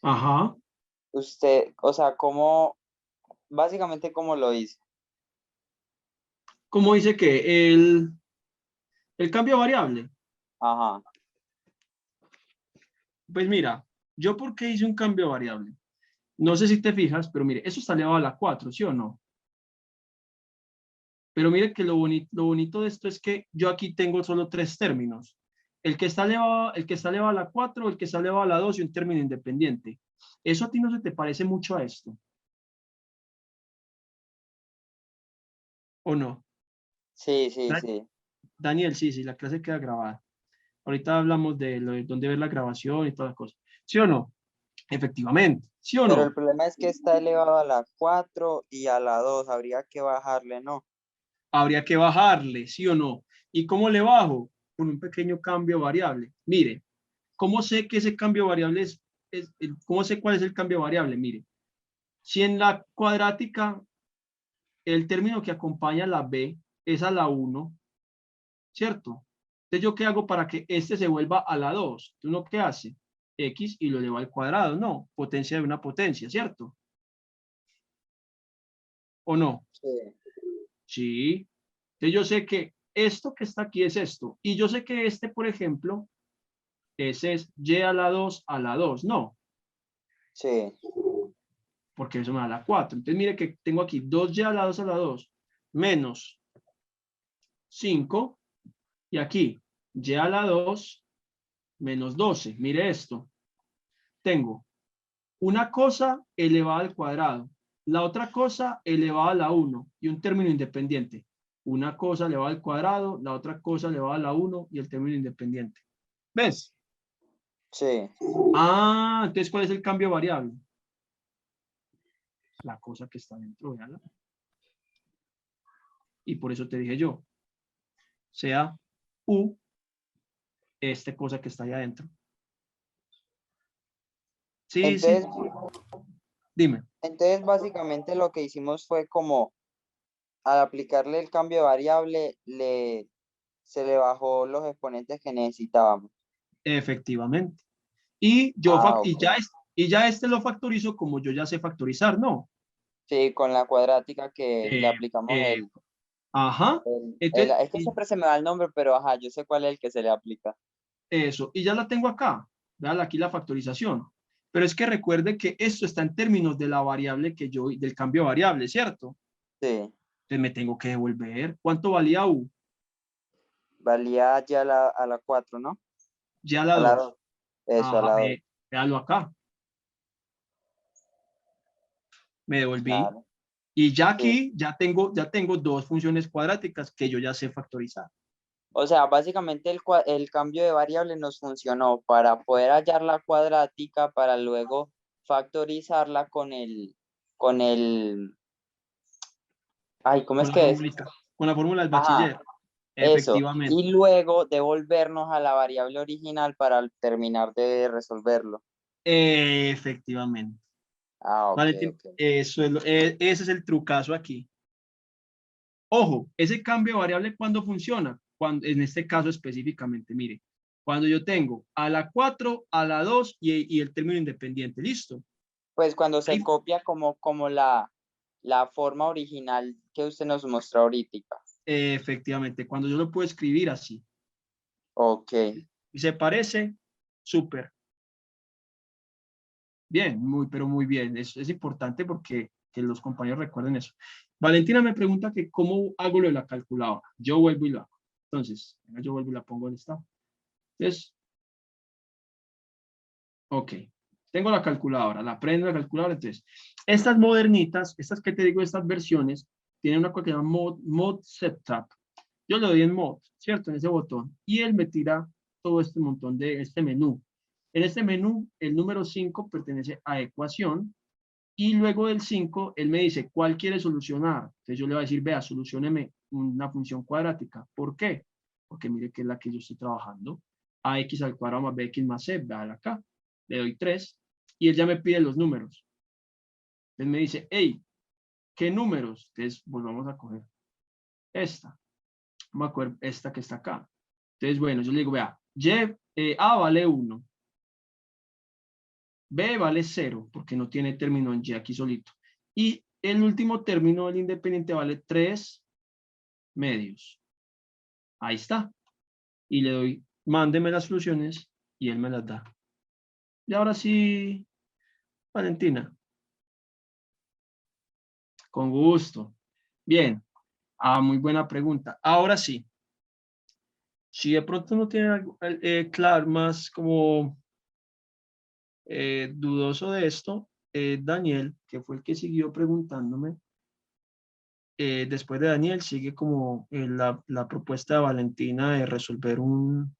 Ajá. Usted, o sea, básicamente cómo lo hizo. Como dice que El cambio variable. Ajá. Pues mira, ¿yo por qué hice un cambio variable? No sé si te fijas, pero mire, eso está elevado a la 4, ¿sí o no? Pero mire que lo bonito de esto es que yo aquí tengo solo 3 términos. El que está elevado a la 4, el que está elevado a la 2 y un término independiente. ¿Eso a ti no se te parece mucho a esto? ¿O no? Sí, sí, sí. Daniel, sí, la clase queda grabada. Ahorita hablamos de lo de dónde ver la grabación y todas las cosas. ¿Sí o no? Efectivamente. ¿Sí o Pero el no? problema es que está elevado a la 4 y a la 2. Habría que bajarle, ¿no? Habría que bajarle, ¿sí o no? ¿Y cómo le bajo? Con un pequeño cambio variable. Mire, ¿cómo sé que ese cambio variable cómo sé cuál es el cambio variable? Mire, si en la cuadrática el término que acompaña a la b es a la 1, ¿cierto? Entonces, ¿yo qué hago para que este se vuelva a la 2? ¿Uno qué hace? X y lo eleva al cuadrado, no, potencia de una potencia, ¿cierto? ¿O no? Sí. Sí. Entonces yo sé que esto que está aquí es esto. Y yo sé que este, por ejemplo, ese es y a la 2 a la 2. No, Sí. porque eso me da la 4. Entonces mire que tengo aquí 2y a la 2 a la 2 menos 5. Y aquí y a la 2 menos 12. Mire esto. Tengo una cosa elevada al cuadrado, la otra cosa elevada a la 1 y un término independiente. Una cosa elevada al cuadrado, la otra cosa elevada a la 1 y el término independiente. ¿Ves? Sí. Ah, entonces, ¿cuál es el cambio variable? La cosa que está dentro, ¿verdad? Y por eso te dije yo, sea U, esta cosa que está ahí adentro. Sí, sí, Entonces, dime. entonces básicamente lo que hicimos fue como al aplicarle el cambio de variable, se le bajó los exponentes que necesitábamos. Efectivamente. Y yo Ah, y ya este lo factorizo como yo ya sé factorizar, ¿no? sí, con la cuadrática que le Eh, aplicamos eh, ajá. Entonces, es que siempre se me va el nombre, pero ajá, yo sé cuál es el que se le aplica. eso, y ya la tengo acá. Vean aquí la factorización. Pero es que recuerde que esto está en términos de la variable del cambio variable, ¿cierto? Sí, Entonces me tengo que devolver. ¿Cuánto valía U? valía ya a la 4, ¿no? Ya la A la 2. 2. Eso, a Ajá, la 2. véalo acá. Me devolví. Claro, Y ya sí. aquí ya tengo dos funciones cuadráticas que yo ya sé factorizar. O sea, básicamente el cambio de variable nos funcionó para poder hallar la cuadrática para luego factorizarla con el, ay, ¿cómo Con es la que es? fórmula, con la fórmula del Ajá, bachiller. eso. Efectivamente. Y luego devolvernos a la variable original para terminar de resolverlo. Efectivamente. Ah, ok, Valentín, ok. ese es el trucazo aquí. Ojo, ese cambio de variable, ¿cuándo funciona? Cuando, en este caso específicamente, mire, cuando yo tengo a la 4, a la 2 y el término independiente, ¿listo? Pues cuando se Ahí, copia como la forma original que usted nos mostró ahorita. efectivamente, cuando yo lo puedo escribir así. Ok. Y se parece, súper. Bien, pero muy bien. Es importante porque que los compañeros recuerden eso. Valentina me pregunta que cómo hago lo de la calculadora. Yo vuelvo y lo hago. Entonces, yo vuelvo y la pongo en esta. Entonces, ok. Tengo la calculadora, la prendo la calculadora. Entonces, estas modernitas, estas que te digo, estas versiones, tienen una cosa que se llama mod setup. Yo le doy en mod, ¿cierto? En ese botón. Y él me tira todo este montón de este menú. En este menú, el número 5 pertenece a ecuación. Y luego del 5, él me dice, ¿cuál quiere solucionar? Entonces yo le voy a decir, vea, solucioneme una función cuadrática. ¿Por qué? Porque mire que es la que yo estoy trabajando. AX al cuadrado más BX más C, véala acá. Le doy 3 y él ya me pide los números. Él me dice, hey, ¿qué números? Entonces volvamos a coger esta. Vamos a coger esta que está acá. Entonces, bueno, yo le digo, vea, A vale 1. B vale 0, porque no tiene término en Y aquí solito. Y el último término del independiente vale 3 medios. Ahí está. y le doy, mándeme las soluciones y él me las da. Y ahora sí, Valentina. Con gusto. Bien. Muy buena pregunta. Ahora sí. Si de pronto no tiene algo claro, más como dudoso de esto, Daniel, que fue el que siguió preguntándome, después de Daniel sigue como la propuesta de Valentina de resolver un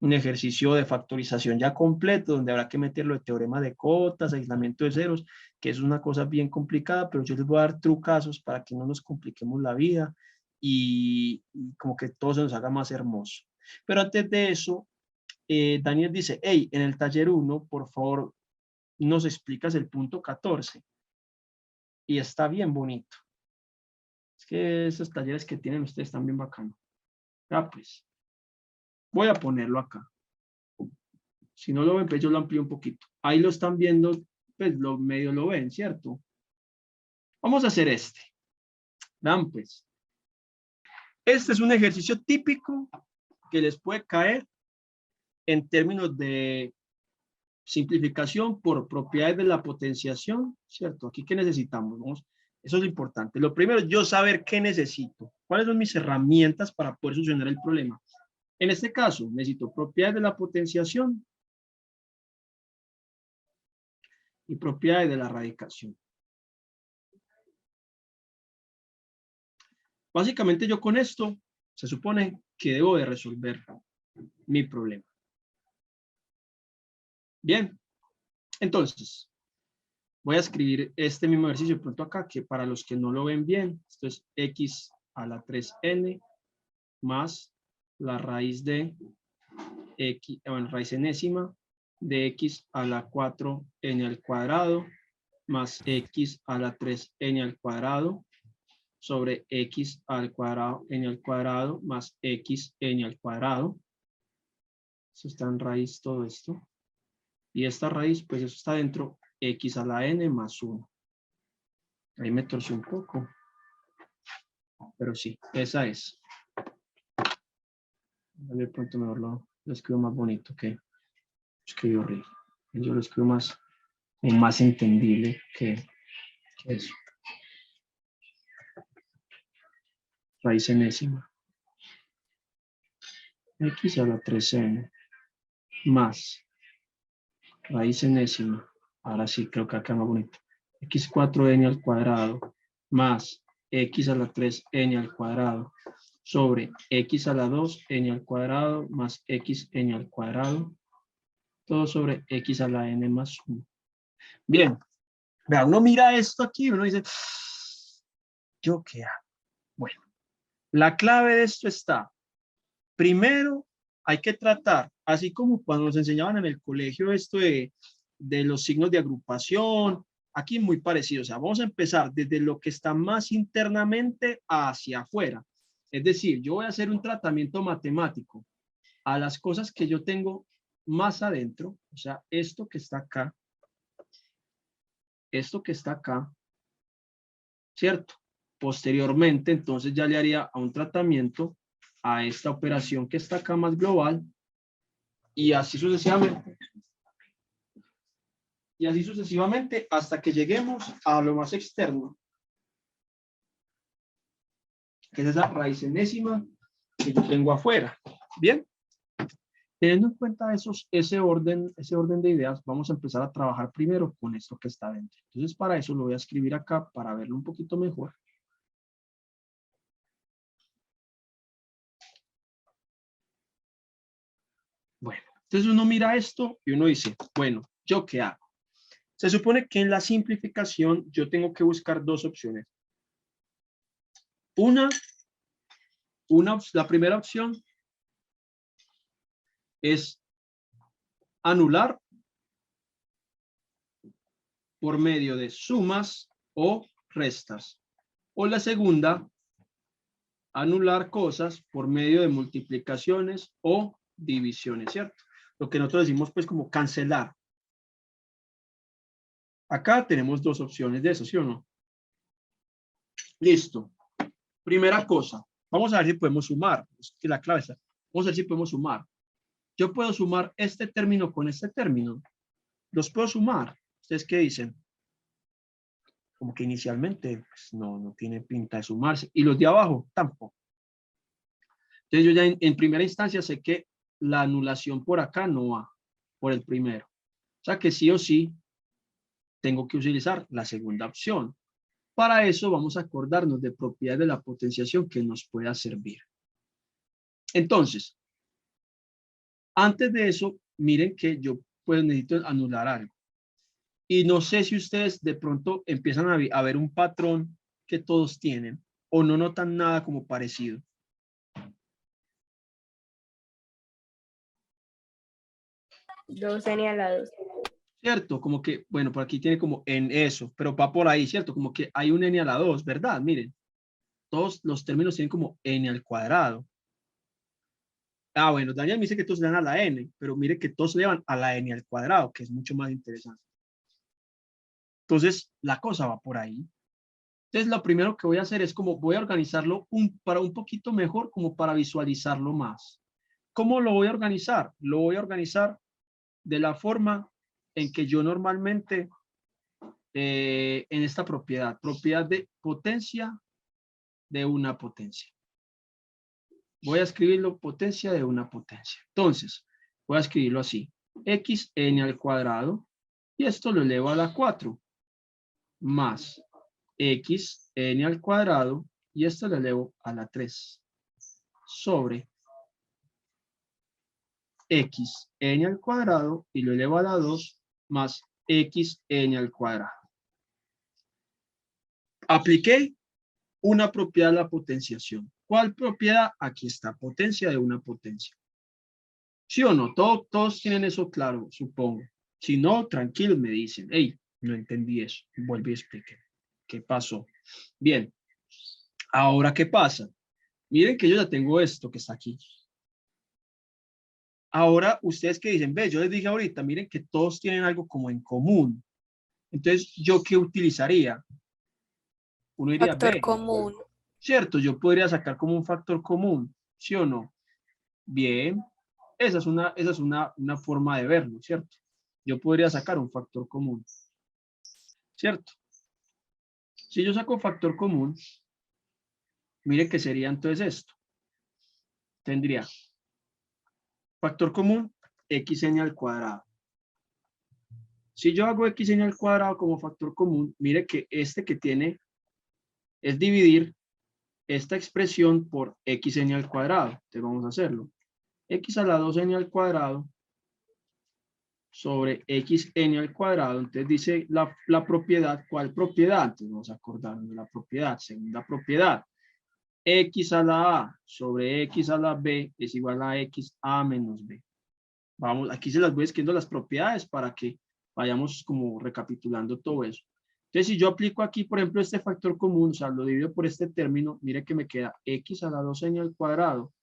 ejercicio de factorización ya completo, donde habrá que meterlo de teorema de cotas, aislamiento de ceros, que es una cosa bien complicada, pero yo les voy a dar trucazos para que no nos compliquemos la vida y como que todo se nos haga más hermoso. Pero antes de eso, Daniel dice, hey, en el taller 1, por favor, nos explicas el punto 14. Y está bien bonito. Es que esos talleres que tienen ustedes están bien bacanos. Ya pues, voy a ponerlo acá. Si no lo ven, pues yo lo amplío un poquito. Ahí lo están viendo, pues medio lo ven, ¿cierto? Vamos a hacer este. Vean pues. Este es un ejercicio típico que les puede caer en términos de simplificación por propiedades de la potenciación, ¿cierto? Aquí, ¿qué necesitamos? Vamos, eso es lo importante. Lo primero es yo saber qué necesito. ¿Cuáles son mis herramientas para poder solucionar el problema? En este caso, necesito propiedades de la potenciación y propiedades de la radicación. Básicamente yo con esto se supone que debo de resolver mi problema. Bien, entonces voy a escribir este mismo ejercicio de pronto acá, que para los que no lo ven bien, esto es x a la 3n más la raíz de x, bueno, raíz enésima de x a la 4n al cuadrado más x a la 3n al cuadrado sobre x al cuadrado n al cuadrado más x n al cuadrado. Eso está en raíz todo esto. Y esta raíz, pues eso está dentro, x a la n más 1. Ahí me torcí un poco. Pero sí, esa es. De pronto mejor lo escribo más bonito que escribo horrible. Yo lo escribo más entendible que eso. Raíz enésima. X a la 3n más raíz enésima. Ahora sí, creo que acá más bonito. x4n al cuadrado más x a la 3n al cuadrado sobre x a la 2n al cuadrado más xn al cuadrado. Todo sobre x a la n más 1. Bien. Vea, uno mira esto aquí y uno dice, ¿yo qué hago? Bueno, la clave de esto está, primero hay que tratar, así como cuando nos enseñaban en el colegio esto de los signos de agrupación, aquí muy parecido, o sea, vamos a empezar desde lo que está más internamente hacia afuera. Es decir, yo voy a hacer un tratamiento matemático a las cosas que yo tengo más adentro, o sea, esto que está acá, ¿cierto? Posteriormente, entonces ya le haría a un tratamiento a esta operación que está acá más global y así sucesivamente. Y así sucesivamente hasta que lleguemos a lo más externo, que es esa raíz enésima que yo tengo afuera. Bien. Teniendo en cuenta ese orden de ideas, vamos a empezar a trabajar primero con esto que está dentro. Entonces, para eso lo voy a escribir acá para verlo un poquito mejor. Bueno, entonces uno mira esto y uno dice, bueno, ¿yo qué hago? Se supone que en la simplificación yo tengo que buscar dos opciones. La primera opción es anular por medio de sumas o restas. O la segunda, anular cosas por medio de multiplicaciones o divisiones, ¿cierto? Lo que nosotros decimos pues como cancelar. Acá tenemos dos opciones de eso, ¿sí o no? Listo. Primera cosa, vamos a ver si podemos sumar. Es que la clave está. Vamos a ver si podemos sumar. Yo puedo sumar este término con este término. ¿Los puedo sumar? ¿Ustedes qué dicen? Como que inicialmente pues, no tiene pinta de sumarse. Y los de abajo tampoco. Entonces yo ya en primera instancia sé que la anulación por acá no va, por el primero. O sea que sí o sí tengo que utilizar la segunda opción. Para eso vamos a acordarnos de propiedades de la potenciación que nos pueda servir. Entonces, antes de eso, miren que yo pues necesito anular algo. Y no sé si ustedes de pronto empiezan a ver un patrón que todos tienen o no notan nada como parecido. Dos n a la 2. ¿Cierto? Como que, bueno, por aquí tiene como en eso, pero va por ahí, ¿cierto? Como que hay un n a la 2, ¿verdad? Miren, todos los términos tienen como n al cuadrado. Ah, bueno, Daniel me dice que todos se dan a la n, pero mire que todos se llevan a la n al cuadrado, que es mucho más interesante. Entonces, la cosa va por ahí. Entonces, lo primero que voy a hacer es como voy a organizarlo para un poquito mejor, como para visualizarlo más. ¿Cómo lo voy a organizar? Lo voy a organizar de la forma en que yo normalmente en esta propiedad de potencia de una potencia. Voy a escribirlo potencia de una potencia. Entonces, voy a escribirlo así. Xn al cuadrado, y esto lo elevo a la 4, más xn al cuadrado, y esto lo elevo a la 3, sobre xn al cuadrado, y lo elevo a la 2, más xn al cuadrado. Apliqué una propiedad de la potenciación. ¿Cuál propiedad? Aquí está, potencia de una potencia. ¿Sí o no? Todos tienen eso claro, supongo. Si no, tranquilos, me dicen, hey, no entendí eso. Vuelve y explique. ¿Qué pasó? Bien. Ahora, ¿qué pasa? Miren que yo ya tengo esto que está aquí. Ahora, ustedes que dicen, ve, yo les dije ahorita, miren que todos tienen algo como en común. Entonces, ¿yo qué utilizaría? Uno diría, Factor ve, común. cierto, yo podría sacar como un factor común, ¿sí o no? Bien, esa es una forma de verlo, ¿cierto? Yo podría sacar un factor común, ¿cierto? Si yo saco factor común, mire que sería entonces esto. Tendría factor común, xn al cuadrado. Si yo hago xn al cuadrado como factor común, mire que este que tiene es dividir esta expresión por xn al cuadrado. Entonces vamos a hacerlo. X a la 2n al cuadrado sobre xn al cuadrado. Entonces dice la propiedad. ¿Cuál propiedad? Entonces vamos a acordarnos de la propiedad. Segunda propiedad. X a la A sobre X a la B es igual a X a menos B. Vamos, aquí se las voy escribiendo las propiedades para que vayamos como recapitulando todo eso. Entonces, si yo aplico aquí, por ejemplo, este factor común, o sea, lo divido por este término, mire que me queda X a la 2n al cuadrado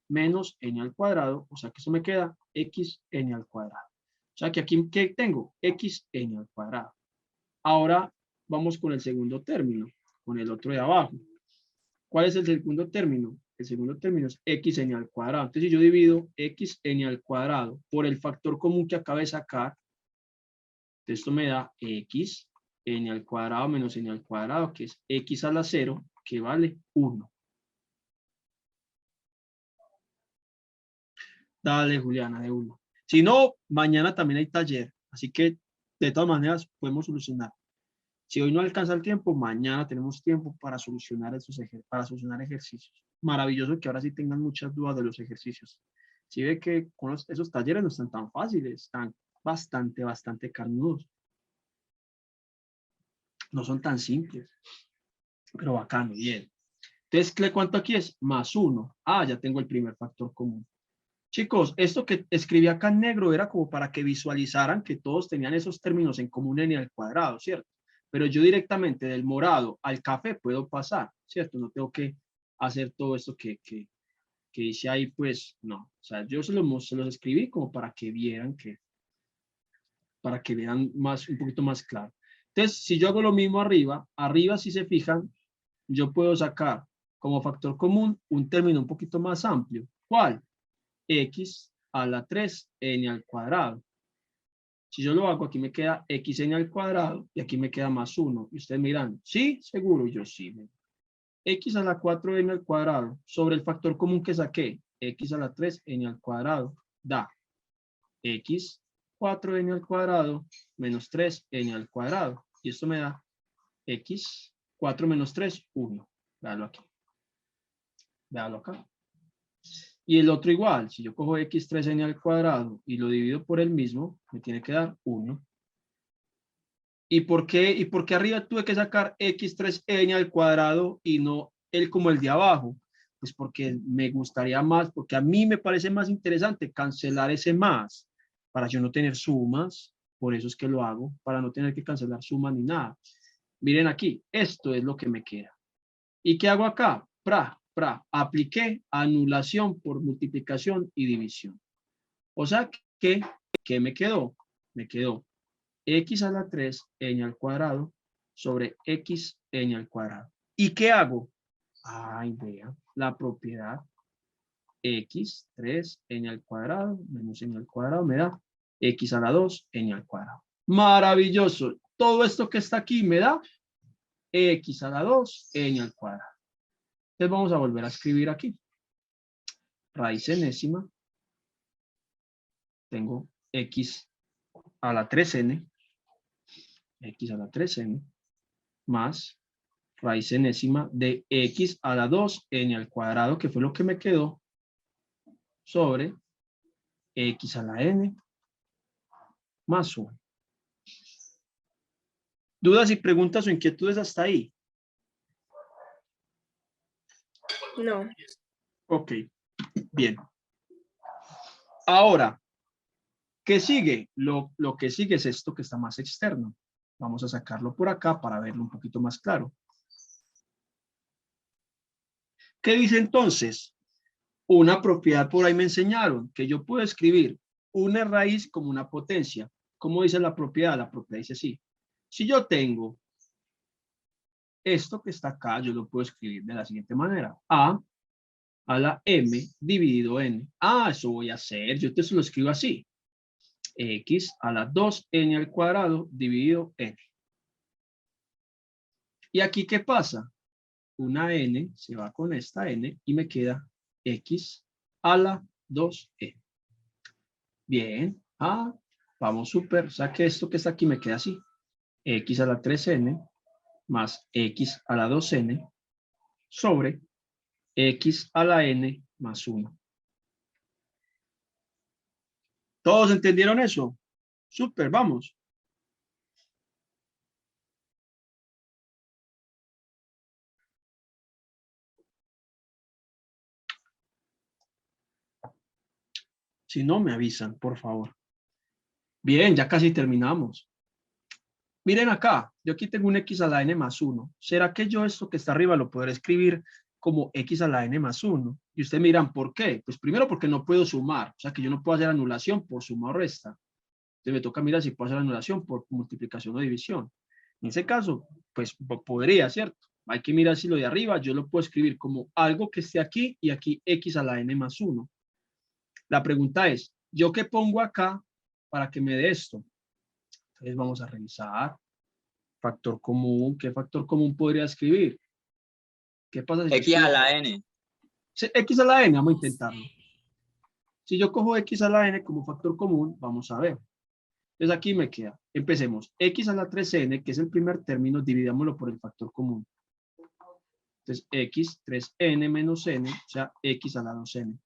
menos n al cuadrado, o sea que eso me queda xn al cuadrado. O sea que aquí, ¿qué tengo? xn al cuadrado. Ahora vamos con el segundo término, con el otro de abajo. ¿Cuál es el segundo término? El segundo término es xn al cuadrado. Entonces, si yo divido xn al cuadrado por el factor común que acabo de sacar, esto me da xn al cuadrado menos n al cuadrado, que es x a la 0, que vale 1. Dale, Juliana, de 1. Si no, mañana también hay taller, así que de todas maneras podemos solucionar. Si hoy no alcanza el tiempo, mañana tenemos tiempo para solucionar ejercicios. Maravilloso que ahora sí tengan muchas dudas de los ejercicios. Si ve que con esos talleres no están tan fáciles, están bastante carnudos. No son tan simples, pero bacano, bien. Entonces, ¿cuánto aquí es? Más 1. Ah, ya tengo el primer factor común. Chicos, esto que escribí acá en negro era como para que visualizaran que todos tenían esos términos en común n al cuadrado, ¿cierto? Pero yo directamente del morado al café puedo pasar, ¿cierto? No tengo que hacer todo esto que dice ahí, pues no. O sea, yo se los escribí como para que vieran para que vean más, un poquito más claro. Entonces, si yo hago lo mismo arriba, si se fijan, yo puedo sacar como factor común un término un poquito más amplio. ¿Cuál? x a la 3n al cuadrado. Si yo lo hago, aquí me queda xn al cuadrado y aquí me queda más 1. Y ustedes miran, ¿sí? ¿Seguro? Yo sí. X a la 4n al cuadrado sobre el factor común que saqué, x a la 3n al cuadrado, da x 4n al cuadrado menos 3n al cuadrado. Y esto me da x 4 menos 3, 1. Véalo aquí. Véalo acá. Y el otro igual, si yo cojo x 3n al cuadrado y lo divido por el mismo, me tiene que dar 1. ¿Y por qué arriba tuve que sacar x 3n al cuadrado y no el como el de abajo? Pues porque me gustaría más, porque a mí me parece más interesante cancelar ese más, para yo no tener sumas, por eso es que lo hago, para no tener que cancelar sumas ni nada. Miren aquí, esto es lo que me queda. ¿Y qué hago acá? Apliqué anulación por multiplicación y división. O sea que, ¿qué me quedó? Me quedó x a la 3n al cuadrado sobre xn al cuadrado. ¿Y qué hago? Ay, vean, la propiedad x 3n al cuadrado menos n al cuadrado me da x a la 2n al cuadrado. Maravilloso. Todo esto que está aquí me da x a la 2n al cuadrado. Entonces vamos a volver a escribir aquí. Raíz enésima. Tengo x a la 3n. X a la 3n. Más raíz enésima de x a la 2n al cuadrado, que fue lo que me quedó, sobre x a la n más 1. ¿Dudas y preguntas o inquietudes hasta ahí? No. Ok, bien. Ahora, ¿qué sigue? Lo que sigue es esto que está más externo. Vamos a sacarlo por acá para verlo un poquito más claro. ¿Qué dice entonces? Una propiedad por ahí me enseñaron que yo puedo escribir una raíz como una potencia. ¿Cómo dice la propiedad? La propiedad dice así. Si yo tengo esto que está acá, yo lo puedo escribir de la siguiente manera. A la m dividido n. Ah, eso voy a hacer. Yo te lo escribo así. X a la 2n al cuadrado dividido n. ¿Y aquí qué pasa? Una n se va con esta n y me queda x a la 2n. Bien. Ah, vamos súper. O sea que esto que está aquí me queda así. X a la 3n más x a la 2n sobre x a la n más 1. ¿Todos entendieron eso? Súper, vamos. Si no, me avisan, por favor. Bien, ya casi terminamos. Miren acá, yo aquí tengo un x a la n más 1. ¿Será que yo esto que está arriba lo podré escribir como x a la n más 1? Y ustedes miran, ¿por qué? Pues primero porque no puedo sumar, o sea que yo no puedo hacer anulación por suma o resta. Entonces me toca mirar si puedo hacer anulación por multiplicación o división. En ese caso, pues podría, ¿cierto? Hay que mirar si lo de arriba yo lo puedo escribir como algo que esté aquí y aquí x a la n más 1. La pregunta es, ¿yo qué pongo acá para que me dé esto? Entonces vamos a revisar. Factor común. ¿Qué factor común podría escribir? ¿Qué pasa si X a la n. X a la n, vamos a intentarlo. Si yo cojo x a la n como factor común, vamos a ver. Entonces aquí me queda. Empecemos. X a la 3n, que es el primer término, dividámoslo por el factor común. Entonces x 3n menos n, o sea, x a la 2n.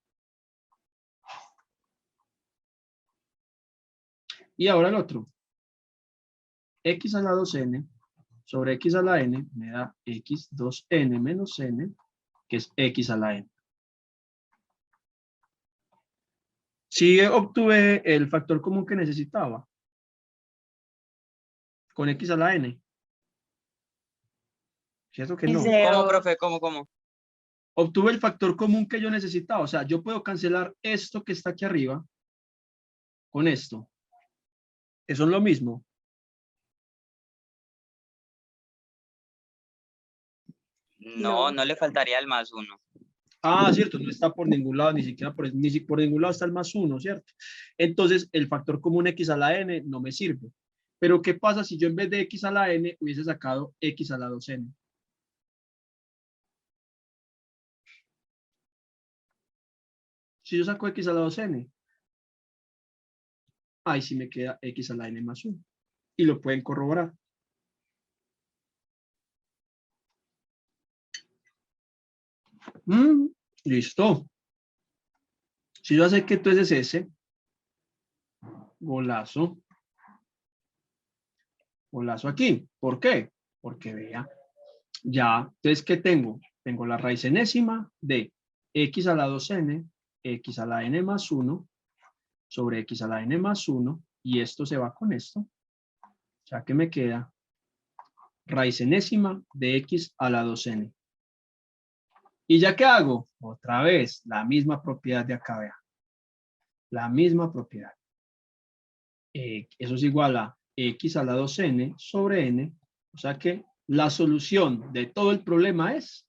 Y ahora el otro. X a la 2n sobre x a la n me da x 2n menos n, que es x a la n. Sí obtuve el factor común que necesitaba. Con x a la n. ¿Cierto que no? ¿Cómo, profe? ¿Cómo? Obtuve el factor común que yo necesitaba. O sea, yo puedo cancelar esto que está aquí arriba con esto. Eso es lo mismo. No, no le faltaría el más 1. Ah, cierto, no está por ningún lado, ni siquiera por ningún lado está el más 1, ¿cierto? Entonces, el factor común x a la n no me sirve. Pero, ¿qué pasa si yo en vez de x a la n hubiese sacado x a la 2n? Si yo saco x a la 2n, ahí sí me queda x a la n más 1. Y lo pueden corroborar. Listo. Si yo sé que entonces es ese, golazo. Golazo aquí. ¿Por qué? Porque vea, ya, entonces, ¿qué tengo? Tengo la raíz enésima de x a la 2n, x a la n más 1, sobre x a la n más 1, y esto se va con esto. O sea que me queda raíz enésima de x a la 2n. ¿Y ya qué hago? Otra vez, la misma propiedad de acá, vea. La misma propiedad. Eso es igual a x a la 2n sobre n. O sea que la solución de todo el problema es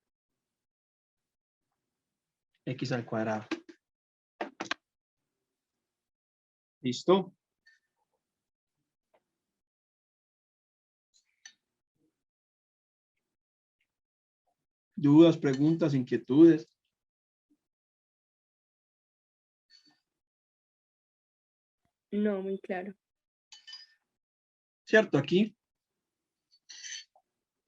x al cuadrado. ¿Listo? ¿Dudas, preguntas, inquietudes? No, muy claro. ¿Cierto? Aquí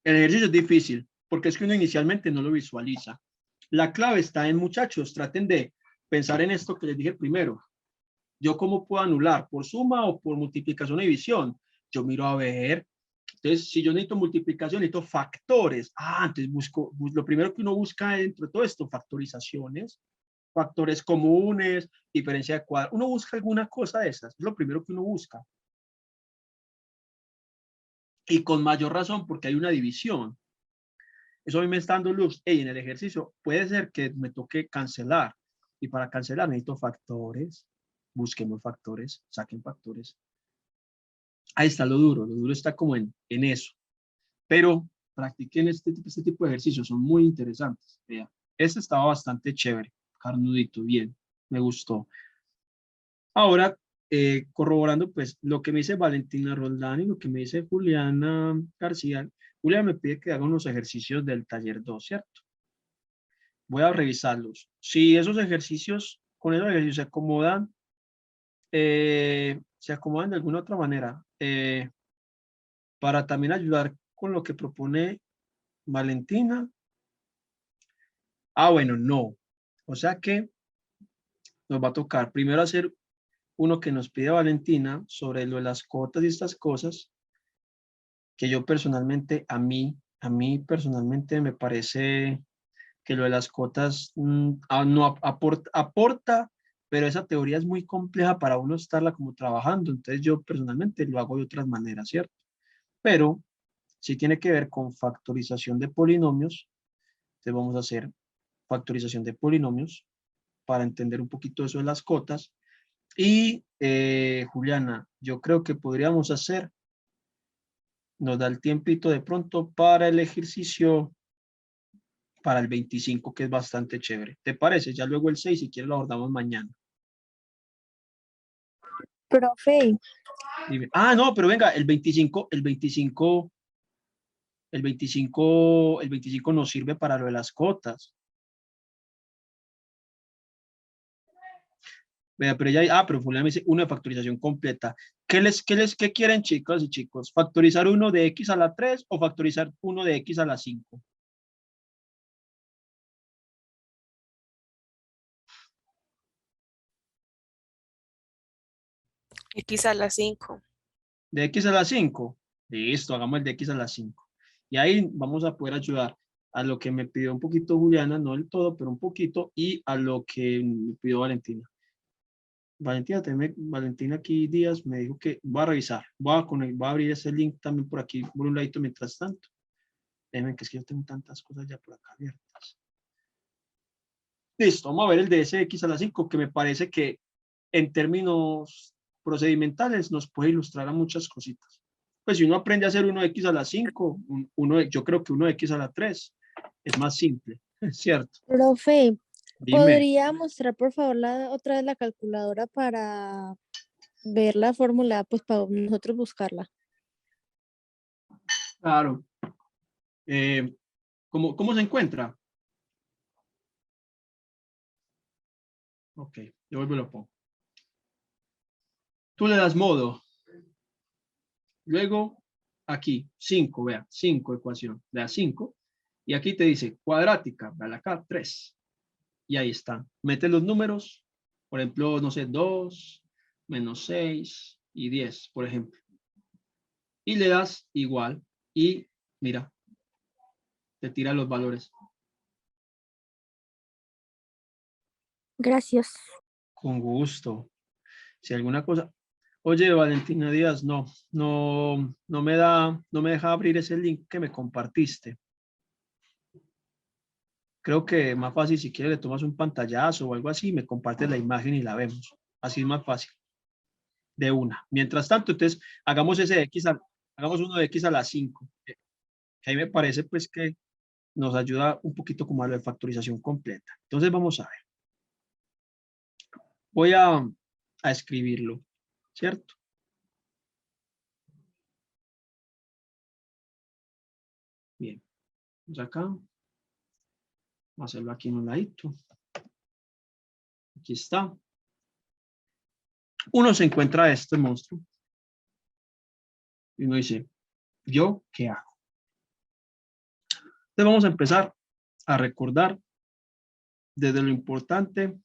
el ejercicio es difícil porque es que uno inicialmente no lo visualiza. La clave está en, muchachos, traten de pensar en esto que les dije primero. ¿Yo cómo puedo anular? ¿Por suma o por multiplicación o división? Yo miro a ver. Entonces, si yo necesito multiplicación, necesito factores. Entonces lo primero que uno busca dentro de todo esto, factorizaciones, factores comunes, diferencia de cuadrados. Uno busca alguna cosa de esas. Es lo primero que uno busca. Y con mayor razón porque hay una división. Eso a mí me está dando luz. En el ejercicio puede ser que me toque cancelar. Y para cancelar necesito factores. Busquemos factores, saquen factores. Ahí está lo duro está como en eso. Pero practiquen este tipo de ejercicios, son muy interesantes. Vea, este estaba bastante chévere, carnudito, bien, me gustó. Ahora, corroborando pues lo que me dice Valentina Roldán y lo que me dice Juliana García. Juliana me pide que haga unos ejercicios del taller 2, ¿cierto? Voy a revisarlos. Si esos ejercicios, con esos ejercicios se acomodan de alguna otra manera, para también ayudar con lo que propone Valentina. Bueno, no. O sea que nos va a tocar primero hacer uno que nos pide Valentina sobre lo de las cotas y estas cosas, que yo personalmente, a mí personalmente me parece que lo de las cotas no aporta, pero esa teoría es muy compleja para uno estarla como trabajando. Entonces yo personalmente lo hago de otras maneras, ¿cierto? Pero si tiene que ver con factorización de polinomios, entonces vamos a hacer factorización de polinomios para entender un poquito eso de las cotas. Y Juliana, yo creo que podríamos hacer, nos da el tiempito de pronto para el ejercicio para el 25, que es bastante chévere. ¿Te parece? Ya luego el 6, si quieres, lo abordamos mañana. Profe, Dime. No, pero venga, el 25 nos sirve para lo de las cotas. Vea, pero pero Julián me dice una de factorización completa. ¿Qué quieren, chicos y chicos? ¿Factorizar uno de x a la 3 o factorizar uno de x a la 5? X a las 5. De x a la 5. Listo, hagamos el de x a la 5. Y ahí vamos a poder ayudar a lo que me pidió un poquito Juliana, no del todo, pero un poquito, y a lo que me pidió Valentina. Valentina aquí Díaz me dijo que voy a revisar, voy a abrir ese link también por aquí, por un ladito mientras tanto. Déjenme que es que yo tengo tantas cosas ya por acá abiertas. Listo, vamos a ver el de ese x a la 5, que me parece que en términos procedimentales nos puede ilustrar a muchas cositas. Pues si uno aprende a hacer 1x a la 5, yo creo que 1x a la 3 es más simple, ¿cierto? Profe, Dime. ¿Podría mostrar, por favor, otra vez la calculadora para ver la fórmula, pues para nosotros buscarla? Claro. ¿Cómo se encuentra? Ok, yo vuelvo y lo pongo. Tú le das modo. Luego, aquí, 5, vea, 5 ecuación. Le das 5. Y aquí te dice cuadrática, vea acá, 3. Y ahí están. Mete los números. Por ejemplo, no sé, 2, menos 6 y 10, por ejemplo. Y le das igual. Y mira, te tira los valores. Gracias. Con gusto. Si alguna cosa. Oye, Valentina Díaz, no me deja abrir ese link que me compartiste. Creo que más fácil, si quieres, le tomas un pantallazo o algo así, me compartes la imagen y la vemos. Así es más fácil. De una. Mientras tanto, entonces, hagamos hagamos uno de X a la 5. Que ahí me parece, pues, que nos ayuda un poquito como a la factorización completa. Entonces, vamos a ver. Voy a escribirlo, ¿cierto? Bien. Vamos acá. Vamos a hacerlo aquí en un ladito. Aquí está. Uno se encuentra a este monstruo. Y uno dice, ¿yo qué hago? Entonces vamos a empezar a recordar desde lo importante,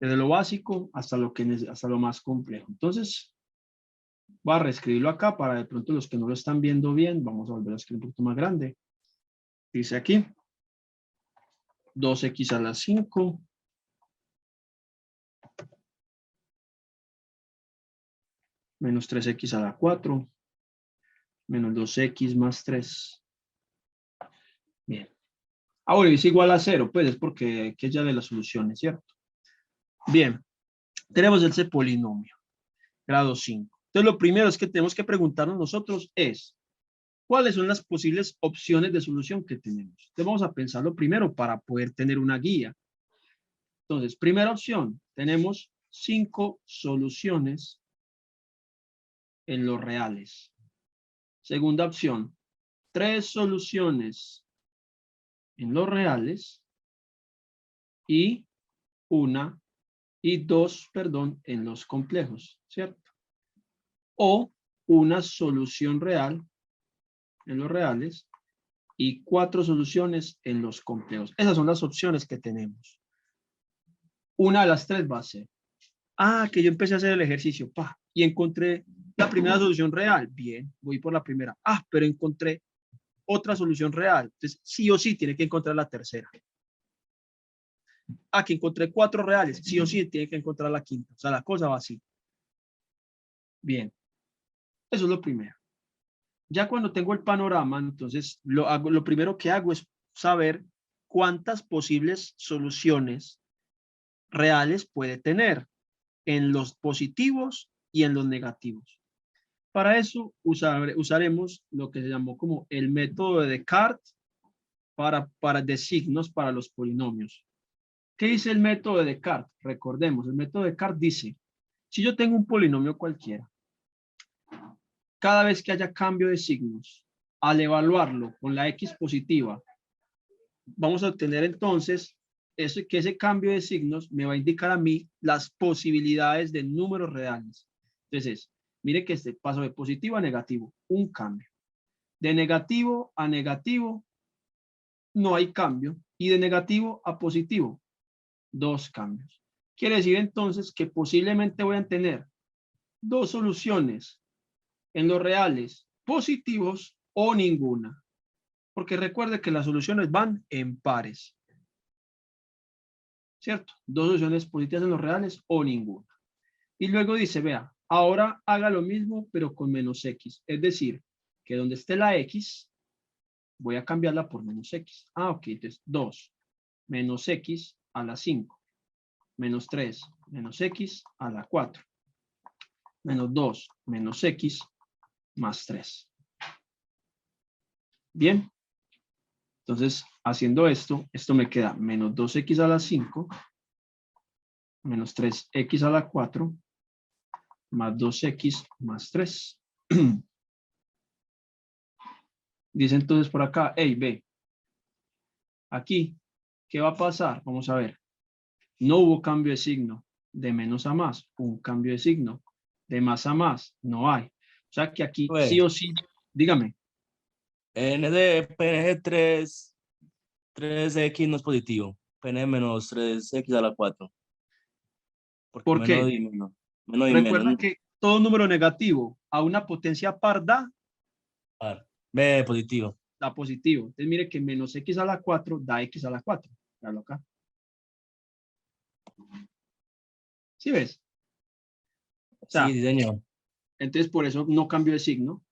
desde lo básico hasta lo más complejo. Entonces, voy a reescribirlo acá para de pronto los que no lo están viendo bien. Vamos a volver a escribir un poquito más grande. Dice aquí, 2x a la 5 menos 3x a la 4 menos 2x más 3. Bien. Ahora es igual a 0, pues es porque aquí es ya de las soluciones, ¿cierto? Bien. Tenemos ese polinomio, grado 5. Entonces, lo primero es que tenemos que preguntarnos nosotros es, ¿cuáles son las posibles opciones de solución que tenemos? Entonces, vamos a pensarlo primero para poder tener una guía. Entonces, primera opción, tenemos 5 soluciones en los reales. Segunda opción, 3 soluciones en los reales y 2, en los complejos, ¿cierto? O una solución real en los reales y 4 soluciones en los complejos. Esas son las opciones que tenemos. Una de las 3 va a ser, que yo empecé a hacer el ejercicio, y encontré la primera solución real. Bien, voy por la primera. Pero encontré otra solución real. Entonces, sí o sí tiene que encontrar la tercera. Que encontré 4 reales. Sí o sí tiene que encontrar la quinta. O sea, la cosa va así. Bien. Eso es lo primero. Ya cuando tengo el panorama, entonces lo primero que hago es saber cuántas posibles soluciones reales puede tener en los positivos y en los negativos. Para eso usaremos lo que se llamó como el método de Descartes de signos para los polinomios. ¿Qué dice el método de Descartes? Recordemos, el método de Descartes dice, si yo tengo un polinomio cualquiera, cada vez que haya cambio de signos, al evaluarlo con la X positiva, vamos a obtener entonces que ese cambio de signos me va a indicar a mí las posibilidades de números reales. Entonces, mire que este paso de positivo a negativo, un cambio. De negativo a negativo, no hay cambio. Y de negativo a positivo, 2 cambios. Quiere decir entonces que posiblemente voy a tener 2 soluciones en los reales positivos o ninguna. Porque recuerde que las soluciones van en pares. ¿Cierto? 2 soluciones positivas en los reales o ninguna. Y luego dice, vea, ahora haga lo mismo pero con menos x. Es decir, que donde esté la x, voy a cambiarla por menos x. Ok, entonces 2 menos x a la 5. Menos 3 menos x a la 4. Menos 2 menos x más 3. Bien. Entonces, haciendo esto me queda menos 2x a la 5, menos 3x a la 4, más 2x más 3. Dice entonces por acá, hey, ve, aquí, ¿qué va a pasar? Vamos a ver. No hubo cambio de signo de menos a más, un cambio de signo de más a más, no hay. O sea que aquí sí o sí, dígame. PNG 3x no es positivo. PNG menos 3x a la 4. Porque ¿Por menos qué? y menos. Menos y Recuerda menos. que todo número negativo a una potencia par da B positivo. positivo. Entonces mire que menos x a la 4 da x a la 4. Véalo acá. ¿Sí ves? O sea, Sí, señor. entonces por eso no cambio de signo.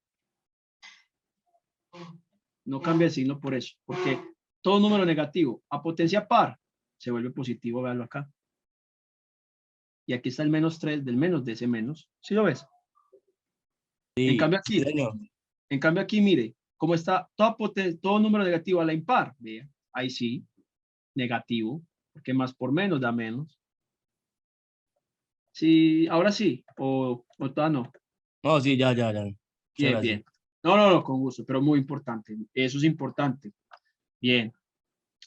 No cambia de signo por eso. Porque todo número negativo a potencia par se vuelve positivo. Véalo acá. Y aquí está el menos 3 del menos de ese menos. ¿Sí lo ves? Sí, En cambio sí, aquí, señor. mire, cómo está todo número negativo a la impar. Vea, ahí sí, negativo, porque más por menos da menos. Sí, ahora sí, o todavía no. No, sí, ya. Muchas Bien, gracias. bien. No, con gusto, pero muy importante. Eso es importante. Bien,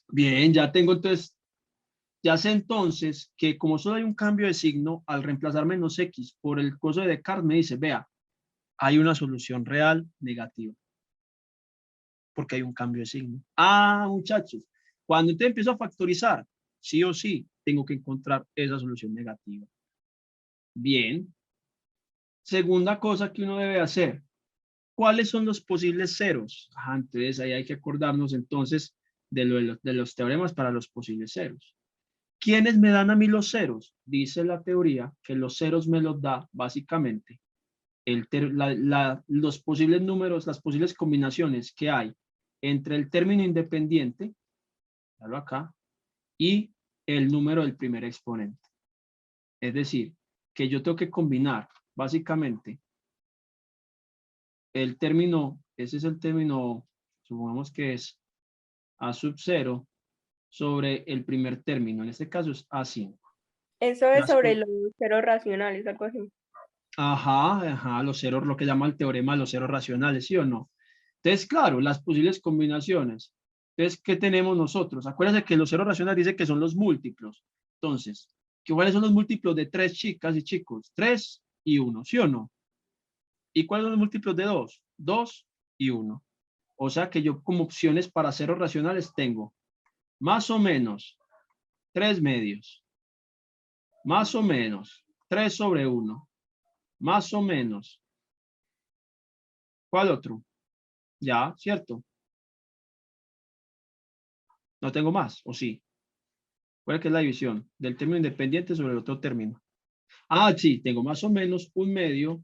bien, ya tengo entonces, ya sé entonces que como solo hay un cambio de signo, al reemplazar menos x por el coso de Descartes, me dice, vea, hay una solución real negativa. Porque hay un cambio de signo. Ah, muchachos, cuando usted empieza a factorizar, sí o sí, tengo que encontrar esa solución negativa. Bien. Segunda cosa que uno debe hacer. ¿Cuáles son los posibles ceros? Entonces ahí hay que acordarnos entonces de los teoremas para los posibles ceros. ¿Quiénes me dan a mí los ceros? Dice la teoría que los ceros me los da básicamente los posibles números, las posibles combinaciones que hay entre el término independiente, acá, y el número del primer exponente. Es decir, que yo tengo que combinar básicamente el término, ese es el término, supongamos que es A sub 0 sobre el primer término, en este caso es A5. Eso es sobre los ceros racionales, algo así. Ajá, los ceros, lo que llama el teorema de los ceros racionales, ¿sí o no? Entonces, claro, las posibles combinaciones. Entonces, ¿qué tenemos nosotros? Acuérdense que los ceros racionales dice que son los múltiplos. Entonces, ¿cuáles son los múltiplos de 3 chicas y chicos? 3 y 1, ¿sí o no? ¿Y cuáles son los múltiplos de 2? 2 y 1. O sea que yo como opciones para ceros racionales tengo más o menos 3 medios, más o menos 3 sobre 1, más o menos. ¿Cuál otro? Ya, ¿cierto? No tengo más, ¿o sí? ¿Cuál es la división? Del término independiente sobre el otro término. Sí, tengo más o menos un medio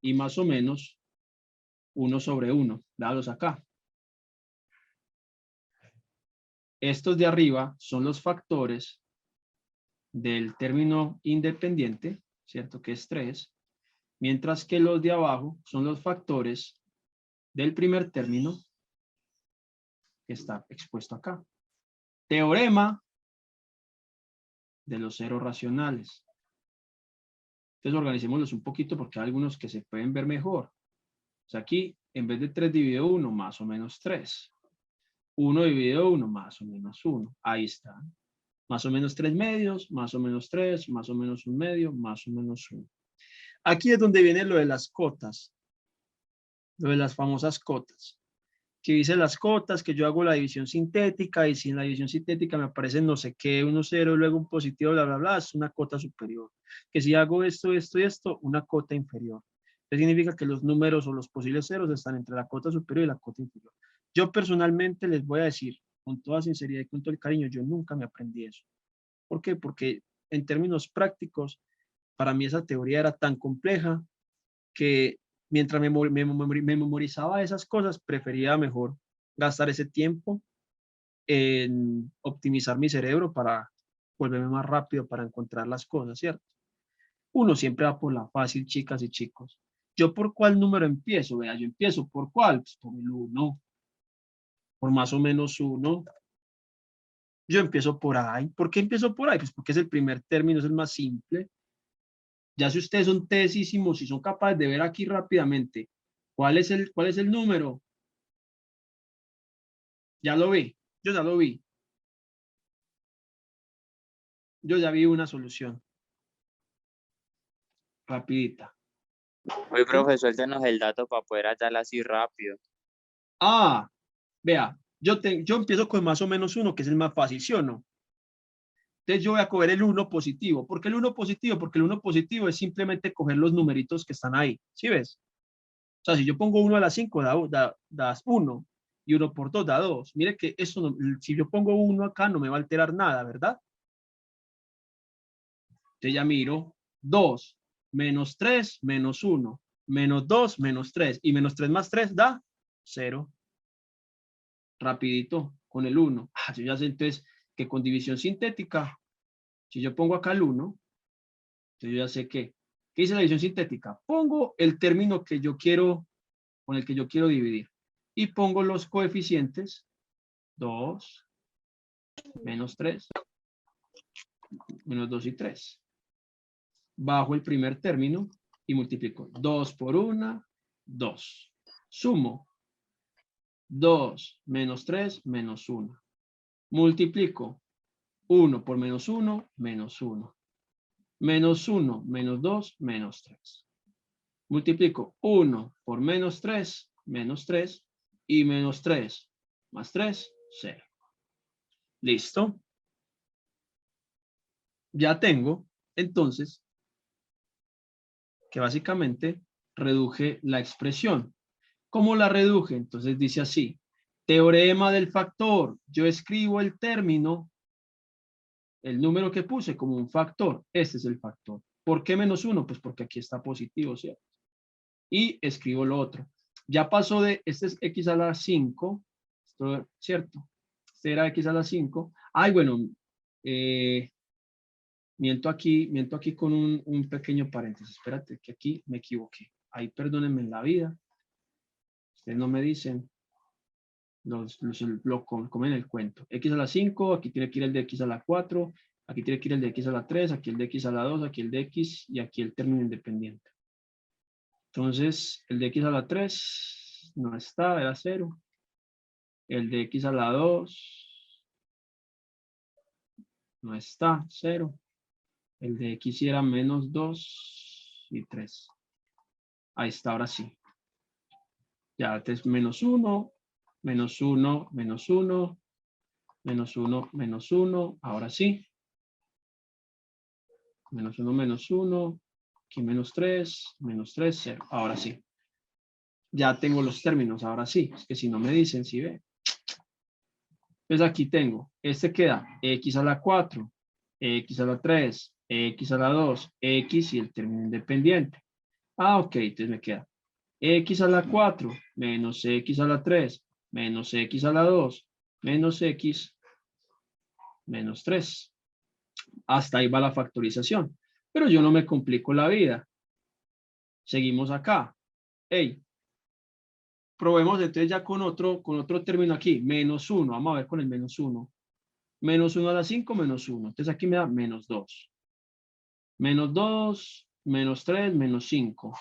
y más o menos 1 sobre 1. Véalos acá. Estos de arriba son los factores del término independiente, ¿cierto? Que es 3. Mientras que los de abajo son los factores del primer término que está expuesto acá. Teorema de los ceros racionales. Entonces organicémoslos un poquito porque hay algunos que se pueden ver mejor. O sea, aquí en vez de 3 dividido 1, más o menos 3. 1 dividido 1, más o menos 1. Ahí está. Más o menos 3 medios, más o menos 3, más o menos 1 medio, más o menos 1. Aquí es donde viene lo de las cotas. Lo de las famosas cotas. Que dice las cotas, que yo hago la división sintética y si en la división sintética me aparecen no sé qué, 1, 0, luego un positivo, bla, bla, bla, es una cota superior. Que si hago esto, esto y esto, una cota inferior. Eso significa que los números o los posibles ceros están entre la cota superior y la cota inferior. Yo personalmente les voy a decir, con toda sinceridad y con todo el cariño, yo nunca me aprendí eso. ¿Por qué? Porque en términos prácticos, para mí esa teoría era tan compleja que mientras me memorizaba esas cosas, prefería mejor gastar ese tiempo en optimizar mi cerebro para volverme más rápido para encontrar las cosas, ¿cierto? Uno siempre va por la fácil, chicas y chicos. ¿Yo por cuál número empiezo? Vea, yo empiezo por cuál, pues por el 1. por más o menos 1. Yo empiezo por ahí. ¿Por qué empiezo por ahí? Pues porque es el primer término, es el más simple. Ya si ustedes son tesísimos, si son capaces de ver aquí rápidamente, cuál es el número? Ya lo vi, yo ya lo vi. Yo ya vi una solución. Rapidita. Oye, profe, suéltenos el dato para poder hallarla así rápido. Ah, vea, yo empiezo con más o menos 1, que es el más fácil, ¿sí o no? Entonces yo voy a coger el 1 positivo. ¿Por qué el 1 positivo? Porque el 1 positivo es simplemente coger los numeritos que están ahí. ¿Sí ves? O sea, si yo pongo 1 a la 5, da 1. Y 1 por 2 da 2. Mire que eso no, si yo pongo 1 acá no me va a alterar nada, ¿verdad? Entonces ya miro 2 menos 3 menos 1 menos 2 menos 3 y menos 3 más 3 da 0. Rapidito con el 1. Yo ya sé entonces que con división sintética, si yo pongo acá el 1, entonces yo ya sé que, ¿qué dice la división sintética? Pongo el término que yo quiero, con el que yo quiero dividir. Y pongo los coeficientes 2, menos 3, menos 2 y 3. Bajo el primer término y multiplico 2 por 1, 2. Sumo 2 menos 3 menos 1. Multiplico 1 por menos 1, menos 1. Menos 1, menos 2, menos 3. Multiplico 1 por menos 3, menos 3. Y menos 3 más 3, 0. ¿Listo? Ya tengo, entonces, que básicamente reduje la expresión. ¿Cómo la reduje? Entonces dice así. Teorema del factor. Yo escribo el término, el número que puse como un factor. Este es el factor. ¿Por qué menos 1? Pues porque aquí está positivo, ¿cierto? Y escribo lo otro. Ya pasó de, este es x a la 5, esto, ¿cierto? Este era x a la 5. Ay, bueno, miento aquí con un pequeño paréntesis. Espérate, que aquí me equivoqué. Ahí perdónenme en la vida. Ustedes no me dicen. Lo comen el cuento. X a la 5, aquí tiene que ir el de X a la 4, aquí tiene que ir el de X a la 3, aquí el de X a la 2, aquí el de X y aquí el término independiente. Entonces, el de X a la 3 no está, era 0. El de X a la 2 no está, 0. El de X era menos 2 y 3. Ahí está, ahora sí. Ya, es menos 1, menos 1, menos 1, menos 1, menos 1. Ahora sí. Menos 1, menos 1. Aquí menos 3, 0. Ahora sí. Ya tengo los términos, ahora sí. Es que si no me dicen, si ve. Pues aquí tengo, este queda x a la 4, x a la 3, x a la 2, x y el término independiente. Ok, entonces me queda x a la 4 menos x a la 3 menos x a la 2 menos x menos 3. Hasta ahí va la factorización. Pero yo no me complico la vida. Seguimos acá. Hey, probemos entonces ya con otro término aquí. Menos 1. Vamos a ver con el menos 1. Menos 1 a la 5, menos 1. Entonces aquí me da menos 2. Menos 2, menos 3, menos 5.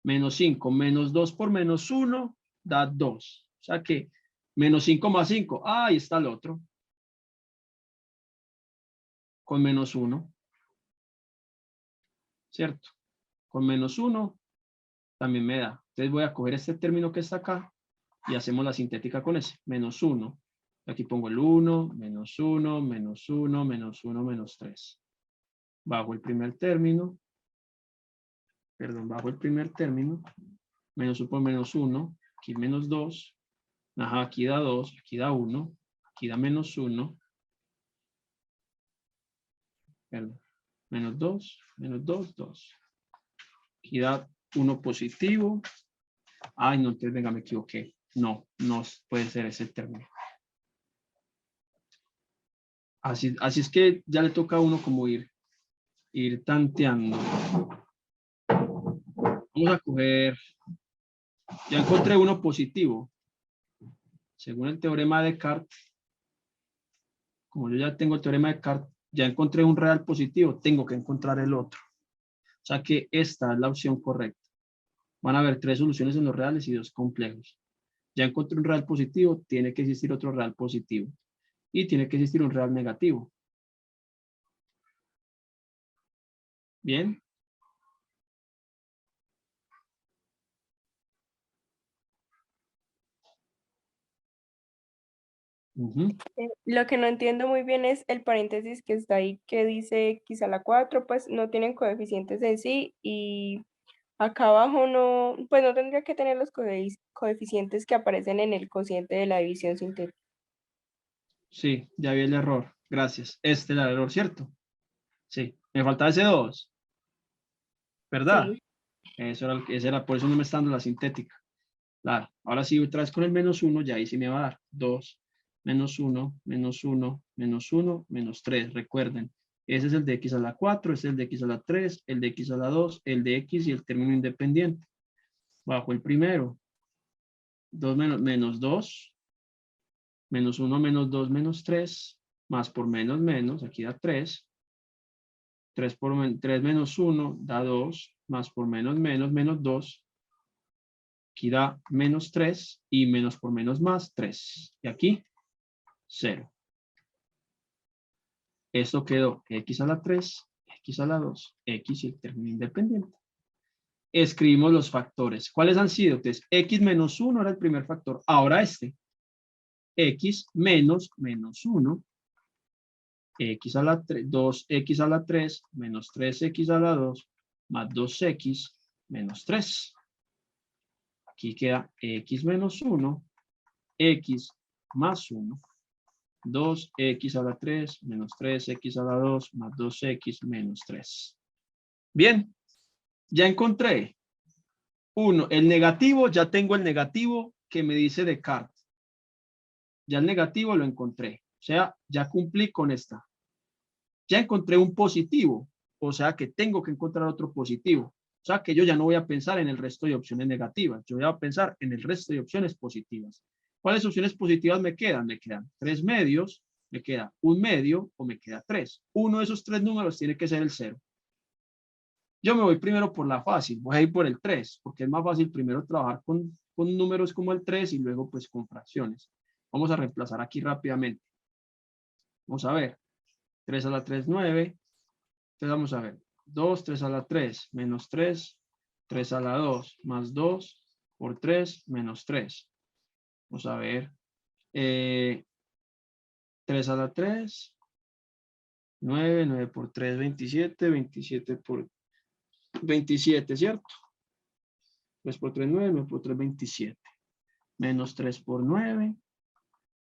Menos 5, menos 2 por menos 1 da 2. O sea que menos 5 más 5. Ah, ahí está el otro. Con menos 1. ¿Cierto? Con menos 1 también me da. Entonces voy a coger este término que está acá y hacemos la sintética con ese. Menos 1. Aquí pongo el 1, menos 1, menos 1, menos 1, menos 3. Bajo el primer término. Perdón, bajo el primer término. Menos 1 por menos 1. Aquí menos 2. Ajá, aquí da 2, aquí da 1. Aquí da menos 1. Perdón. Menos 2, menos 2, 2. Aquí da 1 positivo. Ay, no, entonces venga, me equivoqué. No, no puede ser ese término. Así es que ya le toca a uno como ir tanteando. Vamos a coger, ya encontré uno positivo. según el teorema de Descartes, como yo ya tengo el teorema de Descartes, ya encontré un real positivo, tengo que encontrar el otro. O sea que esta es la opción correcta. Van a haber 3 soluciones en los reales y 2 complejos. Ya encontré un real positivo, tiene que existir otro real positivo. Y tiene que existir un real negativo. ¿Bien? Lo que no entiendo muy bien es el paréntesis que está ahí que dice x a la 4, pues no tienen coeficientes en sí y acá abajo no, pues no tendría que tener los coeficientes que aparecen en el cociente de la división sintética. Sí, ya vi el error. Gracias. Este era el error, ¿cierto? Sí. Me faltaba ese 2. ¿Verdad? Sí. Ese era, por eso no me está dando la sintética. Claro. Ahora sí, otra vez con el -1, ya ahí sí me va a dar 2, -1, -1, -1, -3. Recuerden, ese es el de x a la 4, ese es el de x a la 3, el de x a la 2, el de x y el término independiente. Bajo el primero. 2 menos 2, -1, -2, -3, más por menos, aquí da 3. 3 menos 1 da 2, más por menos 2. Aquí da -3 y menos por menos más 3. Y aquí 0. Esto quedó x a la 3, x a la 2, x y el término independiente. Escribimos los factores. ¿Cuáles han sido? Entonces, x menos 1 era el primer factor. Ahora este. X menos 1. X a la 3, 2x a la 3 menos 3x a la 2 más 2x menos 3. Aquí queda x menos 1, x más 1, 2x a la 3 menos 3x a la 2 más 2x menos 3. Bien, ya encontré uno. El negativo, ya tengo el negativo que me dice Descartes. Ya el negativo lo encontré. O sea, ya cumplí con esta. Ya encontré un positivo. O sea que tengo que encontrar otro positivo. O sea que yo ya no voy a pensar en el resto de opciones negativas. Yo voy a pensar en el resto de opciones positivas. ¿Cuáles opciones positivas me quedan? Me quedan 3 medios, me queda 1 medio o me queda 3. Uno de esos 3 números tiene que ser el 0. Yo me voy primero por la fácil, voy a ir por el 3, porque es más fácil primero trabajar con números como el 3 y luego pues con fracciones. Vamos a reemplazar aquí rápidamente. Vamos a ver. 3 a la 3, 9. Entonces vamos a ver. 2, 3 a la 3, menos 3, 3 a la 2, más 2, por 3, menos 3. Vamos a ver. 3 a la 3, 9, 9 por 3, 27, 27 por 27, ¿cierto? 3 por 3, 9, 9 por 3, 27. Menos 3 por 9,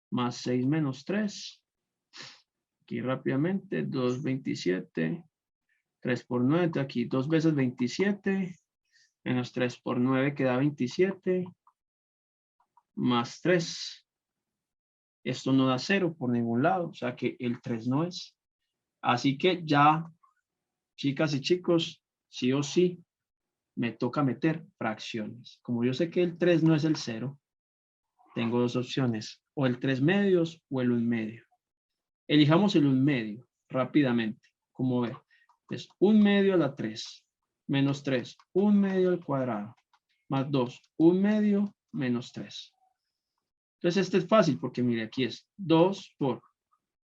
más 6 menos 3. Aquí rápidamente, 2, 27. 3 por 9, aquí 2 veces 27. Menos 3 por 9 queda 27. Más 3. Esto no da 0 por ningún lado, o sea que el 3 no es. Así que ya, chicas y chicos, sí o sí, me toca meter fracciones. Como yo sé que el 3 no es el 0, tengo dos opciones, o el 3 medios o el 1 medio. Elijamos el 1 medio rápidamente, como ver. Entonces, 1 medio a la 3, menos 3, 1 medio al cuadrado, más 2, 1 medio, menos 3. Entonces, este es fácil porque mire, aquí es 2 por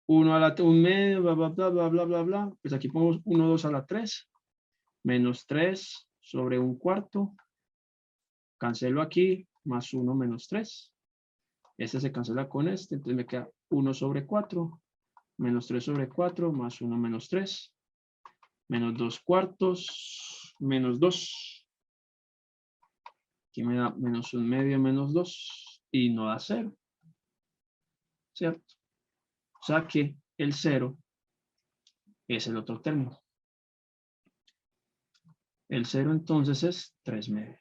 1 a la 1 medio, bla, bla, bla, bla, bla, bla, bla. Pues aquí ponemos 1, 2 a la 3, menos 3 sobre 1 cuarto. Cancelo aquí, más 1 menos 3. Este se cancela con este, entonces me queda 1 sobre 4, menos 3 sobre 4, más 1 menos 3, menos 2 cuartos, menos 2. Aquí me da menos 1 medio, menos 2, y no da 0. ¿Cierto? O sea que el 0 es el otro término. El 0 entonces es 3 medios.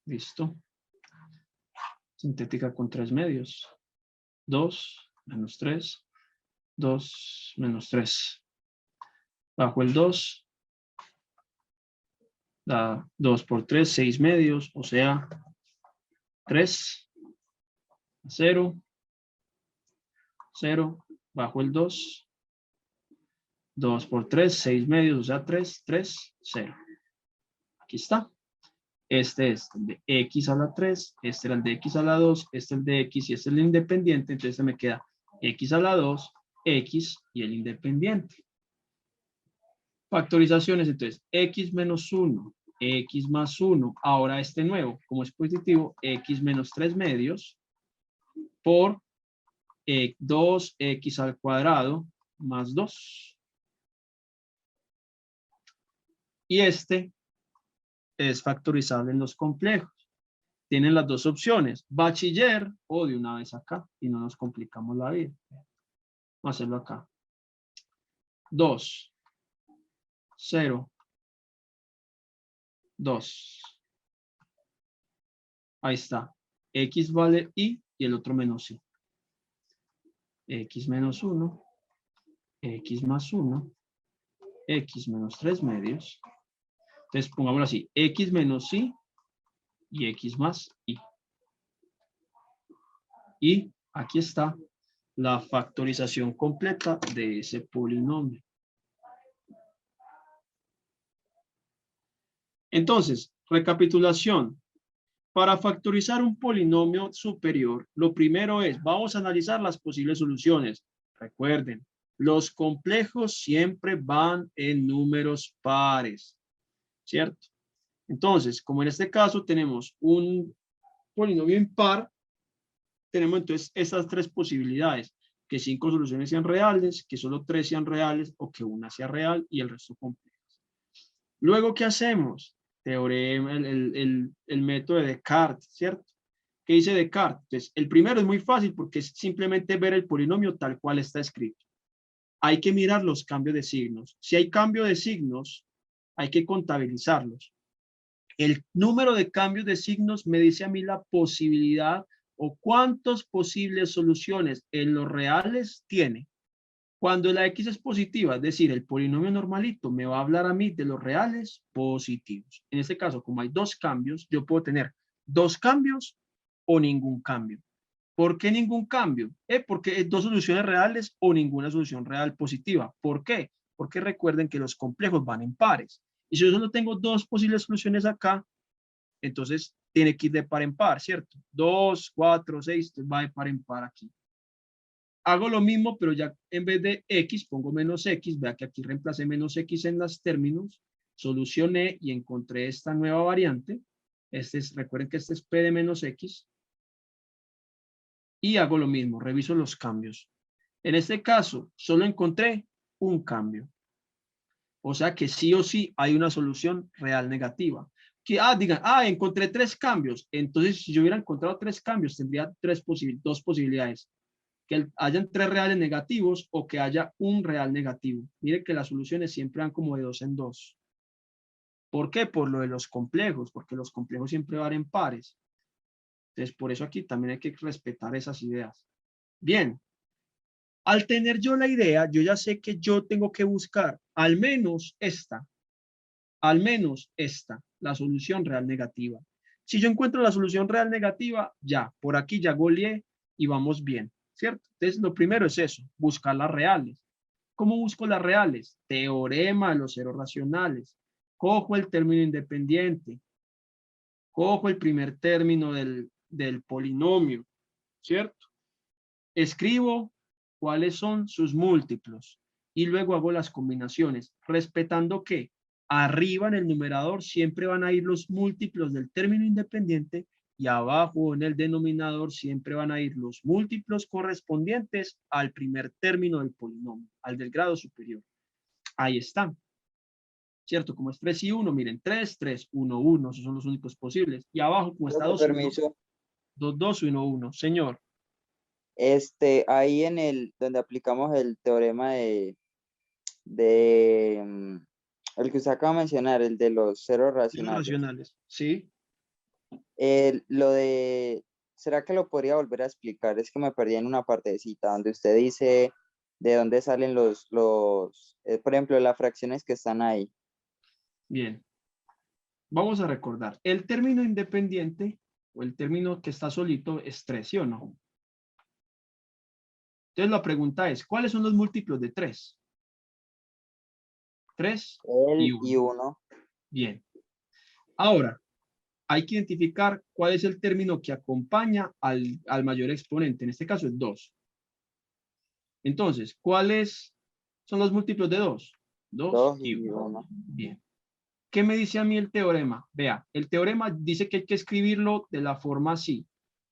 Listo. Sintética con 3 medios. 2 menos 3. 2 menos 3. Bajo el 2. Da 2 por 3, 6 medios. O sea, 3, 0, 0, bajo el 2, 2 por 3, 6 medios, o sea, 3, 3, 0. Aquí está. Este es el de x a la 3, este era el de x a la 2, este es el de x y este es el independiente, entonces se me queda x a la 2, x y el independiente. Factorizaciones, entonces, x menos 1, x más 1, ahora este nuevo, como es positivo, x menos 3 medios, por 2x al cuadrado más 2. Y este es factorizable en los complejos. Tienen las dos opciones, bachiller o de una vez acá, y no nos complicamos la vida. Vamos a hacerlo acá. 2, 0, 2. Ahí está. X vale y el otro menos y. X menos 1, x más 1, x menos 3 medios. Entonces pongámoslo así, x menos y x más y. Y aquí está la factorización completa de ese polinomio. Entonces, recapitulación. Para factorizar un polinomio superior, lo primero es, vamos a analizar las posibles soluciones. Recuerden, los complejos siempre van en números pares, ¿cierto? Entonces, como en este caso tenemos un polinomio impar, tenemos entonces estas tres posibilidades, que 5 soluciones sean reales, que solo 3 sean reales o que una sea real y el resto complejas. Luego, ¿qué hacemos? Teorema, el método de Descartes, ¿cierto? ¿Qué dice Descartes? Entonces, el primero es muy fácil porque es simplemente ver el polinomio tal cual está escrito. Hay que mirar los cambios de signos. Si hay cambio de signos, hay que contabilizarlos. El número de cambios de signos me dice a mí la posibilidad o cuántas posibles soluciones en los reales tiene. Cuando la x es positiva, es decir, el polinomio normalito me va a hablar a mí de los reales positivos. En este caso, como hay dos cambios, yo puedo tener dos cambios o ningún cambio. ¿Por qué ningún cambio? Porque dos soluciones reales o ninguna solución real positiva. ¿Por qué? Porque recuerden que los complejos van en pares. Y si yo solo tengo dos posibles soluciones acá, entonces tiene que ir de par en par, ¿cierto? 2, 4, 6, va de par en par aquí. Hago lo mismo, pero ya en vez de x, pongo menos x. Vea que aquí reemplacé menos x en los términos. Solucioné y encontré esta nueva variante. Recuerden que este es p de menos x. Y hago lo mismo, reviso los cambios. En este caso, solo encontré un cambio. O sea que sí o sí hay una solución real negativa. Que, digan, encontré 3 cambios. Entonces, si yo hubiera encontrado 3 cambios, tendría dos posibilidades. Que hayan 3 reales negativos o que haya un real negativo. Mire que las soluciones siempre van como de 2 en 2. ¿Por qué? Por lo de los complejos, porque los complejos siempre van en pares. Entonces, por eso aquí también hay que respetar esas ideas. Bien. Al tener yo la idea, yo ya sé que yo tengo que buscar al menos esta, la solución real negativa. Si yo encuentro la solución real negativa, ya, por aquí ya goleé y vamos bien, ¿cierto? Entonces, lo primero es eso, buscar las reales. ¿Cómo busco las reales? Teorema de los ceros racionales. Cojo el término independiente. Cojo el primer término del polinomio, ¿cierto? Escribo cuáles son sus múltiplos y luego hago las combinaciones, respetando que arriba en el numerador siempre van a ir los múltiplos del término independiente y abajo en el denominador siempre van a ir los múltiplos correspondientes al primer término del polinomio, al del grado superior. Ahí están. ¿Cierto? Como es 3 y 1, miren, 3, 3, 1, 1, esos son los únicos posibles. Y abajo, como está 2, Permiso. 2, 2, 1, 1. Señor. Ahí donde aplicamos el teorema el que usted acaba de mencionar, el de los ceros racionales. Sí. ¿Será que lo podría volver a explicar? Es que me perdí en una partecita donde usted dice de dónde salen por ejemplo, las fracciones que están ahí. Bien. Vamos a recordar. El término independiente o el término que está solito es 3, ¿sí o no? Entonces la pregunta es, ¿cuáles son los múltiplos de 3? 3 y El 1. y 1. Bien. Ahora, hay que identificar cuál es el término que acompaña al mayor exponente. En este caso es 2. Entonces, ¿cuáles son los múltiplos de 2? 2 2 y y 1. 1. Bien. ¿Qué me dice a mí el teorema? Vea, el teorema dice que hay que escribirlo de la forma así.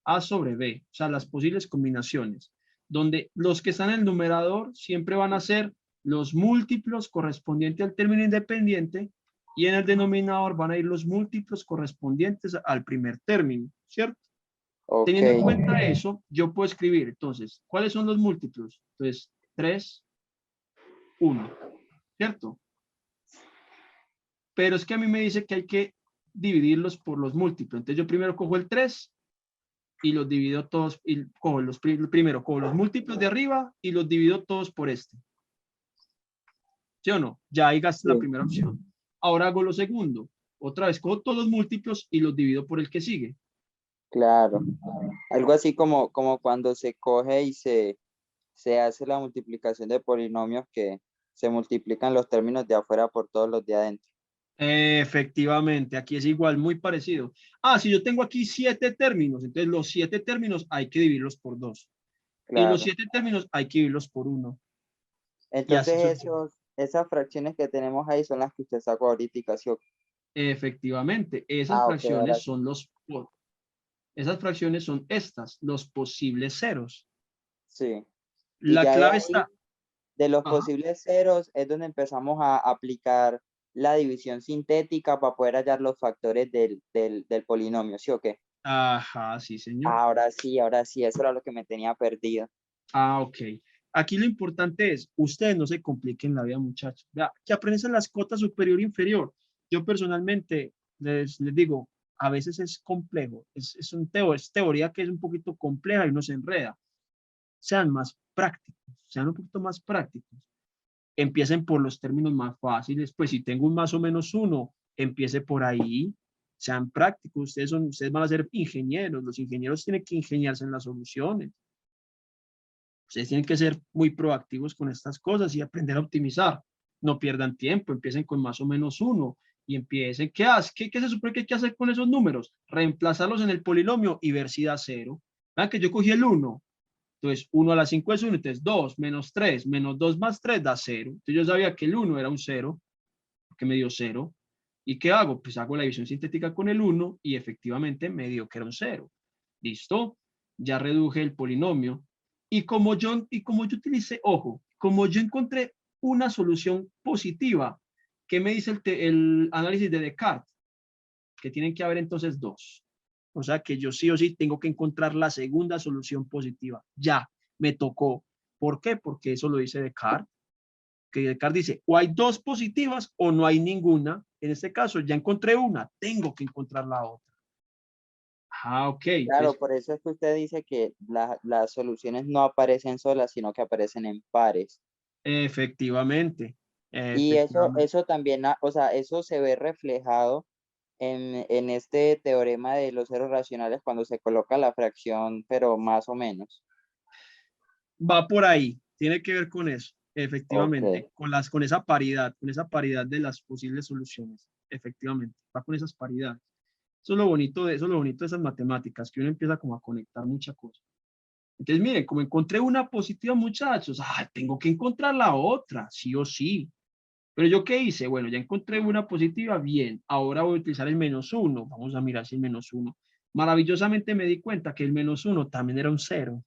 A sobre B, o sea, las posibles combinaciones, donde los que están en el numerador siempre van a ser los múltiplos correspondientes al término independiente y en el denominador van a ir los múltiplos correspondientes al primer término, ¿cierto? Ok. Teniendo en cuenta eso, yo puedo escribir, entonces, ¿cuáles son los múltiplos? Entonces, 3, 1, ¿cierto? Pero es que a mí me dice que hay que dividirlos por los múltiplos. Entonces yo primero cojo el 3 y los divido todos, y cojo primero cojo los múltiplos de arriba y los divido todos por este. ¿Sí o no? Ya ahí gasté la Sí. primera opción. Ahora hago lo segundo. Otra vez cojo todos los múltiplos y los divido por el que sigue. Claro. Algo así como cuando se coge y se hace la multiplicación de polinomios que se multiplican los términos de afuera por todos los de adentro. Efectivamente, aquí es igual, muy parecido. Ah, si yo tengo aquí 7 términos, entonces los 7 términos hay que dividirlos por 2. Y los Claro. 7 términos hay que dividirlos por 1. Y así Entonces esas fracciones que tenemos ahí son las que usted sacó ahorita, ¿sí? efectivamente, Ah, ok, ahora sí. esas fracciones son estas, los posibles ceros. Sí. Y La ya de clave ahí, está, de los ajá, posibles ceros, es donde empezamos a aplicar la división sintética para poder hallar los factores del polinomio, ¿sí o qué? ajá, sí, señor. Ahora sí, eso era lo que me tenía perdido. Ah, ok. Aquí lo importante es, ustedes no se compliquen la vida, muchachos. Vea, que aprendan las cotas superior e inferior. Yo personalmente les digo, a veces es complejo, es teoría que es un poquito compleja y uno se enreda. Sean más prácticos, sean un poquito más prácticos. Empiecen por los términos más fáciles, pues si tengo un más o menos uno, empiece por ahí, sean prácticos, ustedes van a ser ingenieros, los ingenieros tienen que ingeniarse en las soluciones. Ustedes tienen que ser muy proactivos con estas cosas y aprender a optimizar. No pierdan tiempo, empiecen con más o menos uno y empiecen, ¿qué se supone que hay que hacer con esos números? Reemplazarlos en el polinomio y ver si da 0. Vean que yo cogí el 1, entonces 1 a la 5 es 1, entonces 2 menos 3 menos 2 más 3 da 0. Entonces yo sabía que el 1 era un 0, porque me dio 0. ¿Y qué hago? Pues hago la división sintética con el 1 y efectivamente me dio que era un 0. ¿Listo? Ya reduje el polinomio. Y como yo utilicé, ojo, como yo encontré una solución positiva, ¿qué me dice el análisis de Descartes? Que tienen que haber entonces 2. O sea que yo sí o sí tengo que encontrar la segunda solución positiva. Ya, me tocó. ¿Por qué? Porque eso lo dice Descartes. Que Descartes dice, o hay 2 positivas o no hay ninguna. En este caso ya encontré una, tengo que encontrar la otra. Ah, ok. Claro, Entonces, por eso es que usted dice que las soluciones no aparecen solas, sino que aparecen en pares. efectivamente. Y Efectivamente. eso también, o sea, eso se ve reflejado en este teorema de los ceros racionales cuando se coloca la fracción, pero más o menos. Va por ahí, tiene que ver con eso, Ok, efectivamente, con esa paridad de las posibles soluciones, efectivamente, va con esas paridades. Eso es lo bonito de esas matemáticas, que uno empieza como a conectar muchas cosas. Entonces, miren, como encontré una positiva, muchachos, tengo que encontrar la otra, sí o sí. Pero yo qué hice, bueno, ya encontré una positiva, bien, ahora voy a utilizar el -1, vamos a mirar si el -1. Maravillosamente me di cuenta que el -1 también era un 0.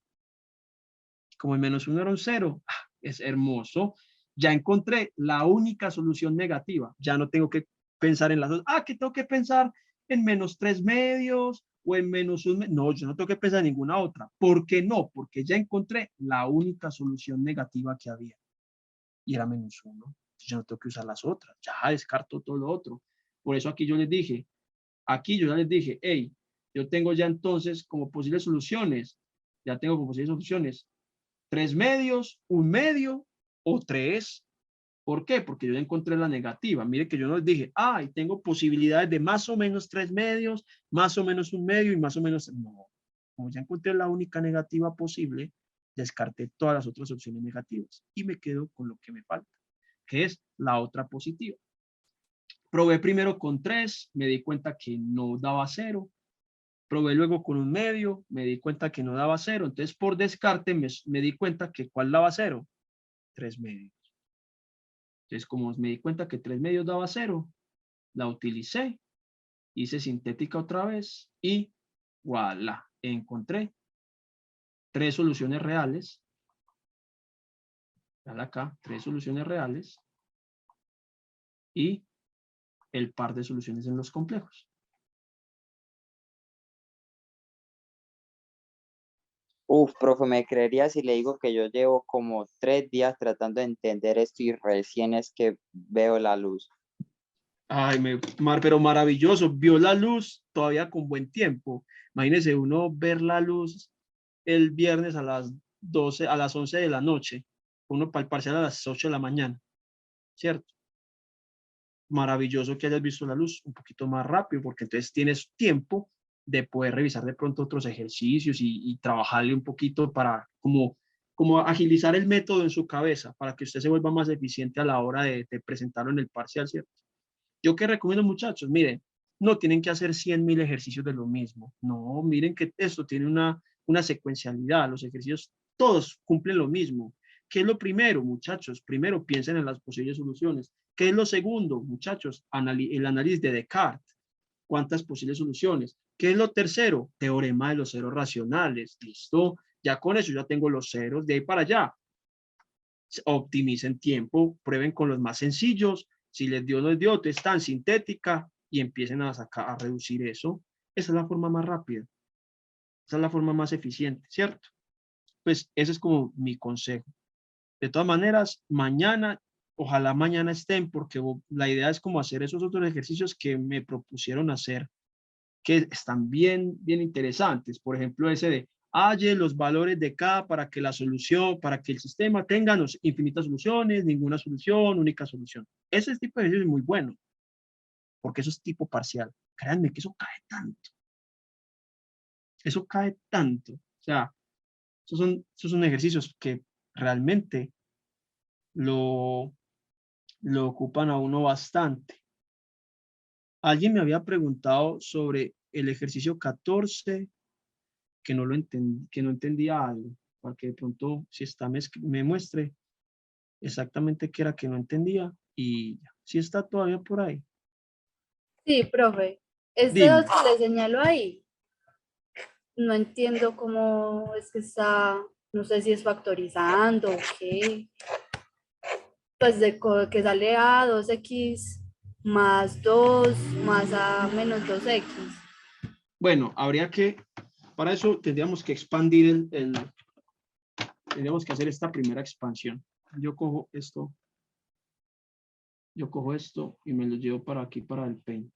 Como el -1 era un 0, es hermoso. Ya encontré la única solución negativa. Ya no tengo que pensar en las dos. Que tengo que pensar en -3/2 o en -1. No, yo no tengo que pensar en ninguna otra. ¿Por qué no? Porque ya encontré la única solución negativa que había. Y era -1. Yo no tengo que usar las otras. Ya descarto todo lo otro. Por eso aquí yo ya les dije, hey, yo tengo ya entonces como posibles soluciones. Ya tengo como posibles soluciones 3 medios, 1 medio o 3. ¿Por qué? Porque yo ya encontré la negativa. Mire que yo no les dije, y tengo posibilidades de más o menos 3 medios, más o menos 1 medio y más o menos... No, como ya encontré la única negativa posible, descarté todas las otras opciones negativas y me quedo con lo que me falta, que es la otra positiva. Probé primero con 3, me di cuenta que no daba 0. Probé luego con 1 medio, me di cuenta que no daba 0. Entonces, por descarte, me di cuenta que ¿cuál daba 0? 3 medios. Entonces, como me di cuenta que 3 medios daba 0, la utilicé, hice sintética otra vez y voilà, encontré 3 soluciones reales. Dale acá, 3 soluciones reales y el par de soluciones en los complejos. Uf, profe, ¿me creería si le digo que yo llevo como 3 días tratando de entender esto y recién es que veo la luz? Ay, pero maravilloso, vio la luz todavía con buen tiempo. Imagínese uno ver la luz el viernes a las 12, a las 11 de la noche, uno para el parcial a las 8 de la mañana, ¿cierto? Maravilloso que hayas visto la luz un poquito más rápido, porque entonces tienes tiempo de poder revisar de pronto otros ejercicios y trabajarle un poquito para como agilizar el método en su cabeza, para que usted se vuelva más eficiente a la hora de presentarlo en el parcial, ¿cierto? Yo que recomiendo, muchachos, miren, no tienen que hacer 100.000 ejercicios de lo mismo. No, miren que esto tiene una secuencialidad. Los ejercicios todos cumplen lo mismo. ¿Qué es lo primero, muchachos? Primero piensen en las posibles soluciones. ¿Qué es lo segundo, muchachos? El análisis de Descartes. ¿Cuántas posibles soluciones? ¿Qué es lo tercero? Teorema de los ceros racionales. ¿Listo? Ya con eso ya tengo los ceros de ahí para allá. Optimicen tiempo, prueben con los más sencillos. Si les dio, no les dio, testan sintética y empiecen a reducir eso. Esa es la forma más rápida. Esa es la forma más eficiente, ¿cierto? Pues ese es como mi consejo. De todas maneras, mañana, ojalá mañana estén, porque la idea es como hacer esos otros ejercicios que me propusieron hacer, que están bien interesantes. Por ejemplo, ese de halle los valores de K para que la solución, para que el sistema tenga infinitas soluciones, ninguna solución, única solución. Ese tipo de ejercicio es muy bueno, porque eso es tipo parcial. Créanme que eso cae tanto. Eso cae tanto. O sea, esos son ejercicios que realmente lo ocupan a uno bastante. Alguien me había preguntado sobre el ejercicio 14, que no entendía algo, para que de pronto, si está, me muestre exactamente qué era que no entendía, y si está todavía por ahí. Sí, profe. Este 2 que le señalo ahí, no entiendo cómo es que está, no sé si es factorizando o qué. Pues que sale a 2x más 2 más a menos 2x. Bueno, habría que, para eso tendríamos que expandir tendríamos que hacer esta primera expansión. Yo cojo esto y me lo llevo para aquí, para el Paint.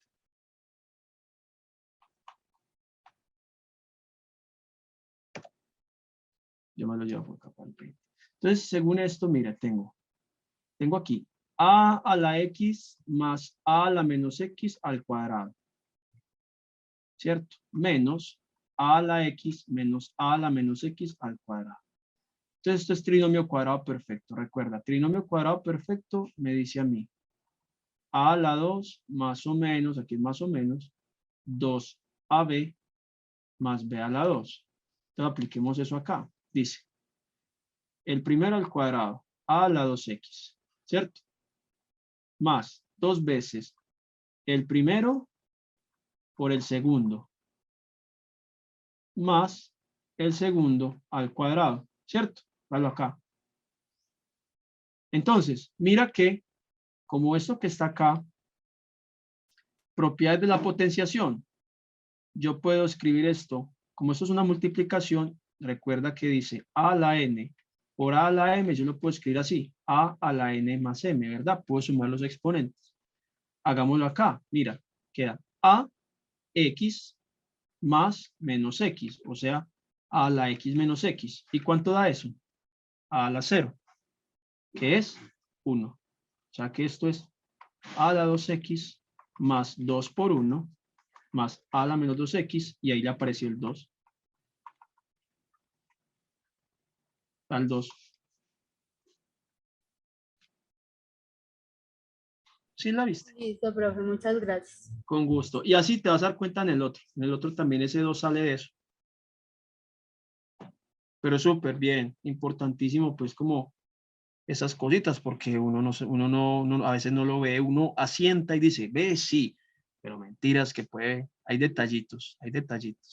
Yo me lo llevo por acá para el Paint. Entonces, según esto, mira, tengo aquí a a la x más a a la menos x al cuadrado. ¿Cierto? Menos a a la x menos a a la menos x al cuadrado. Entonces, esto es trinomio cuadrado perfecto. Recuerda, trinomio cuadrado perfecto me dice a mí a la 2 más o menos, aquí es más o menos, 2ab más b a la 2. Entonces, apliquemos eso acá. Dice, el primero al cuadrado, a la 2x, ¿cierto? Más 2 veces el primero por el segundo, más el segundo al cuadrado, ¿cierto? Hágalo acá. Entonces, mira que, como esto que está acá, propiedades de la potenciación, yo puedo escribir esto, como esto es una multiplicación, recuerda que dice a a la n por a a la m, yo lo puedo escribir así, a a la n más m, ¿verdad? Puedo sumar los exponentes. Hagámoslo acá, mira, queda a x más menos x, o sea, a la x menos x. ¿Y cuánto da eso? A la 0, que es 1. O sea que esto es a a la 2x más 2 por 1 más a la menos 2x y ahí le apareció el 2. Al 2. ¿Sí la viste? Listo, profe, muchas gracias. Con gusto. Y así te vas a dar cuenta en el otro. En el otro también ese 2 sale de eso. Pero súper bien, importantísimo pues como esas cositas, porque uno a veces no lo ve, uno asienta y dice, ve, sí, pero mentiras que puede, hay detallitos, hay detallitos.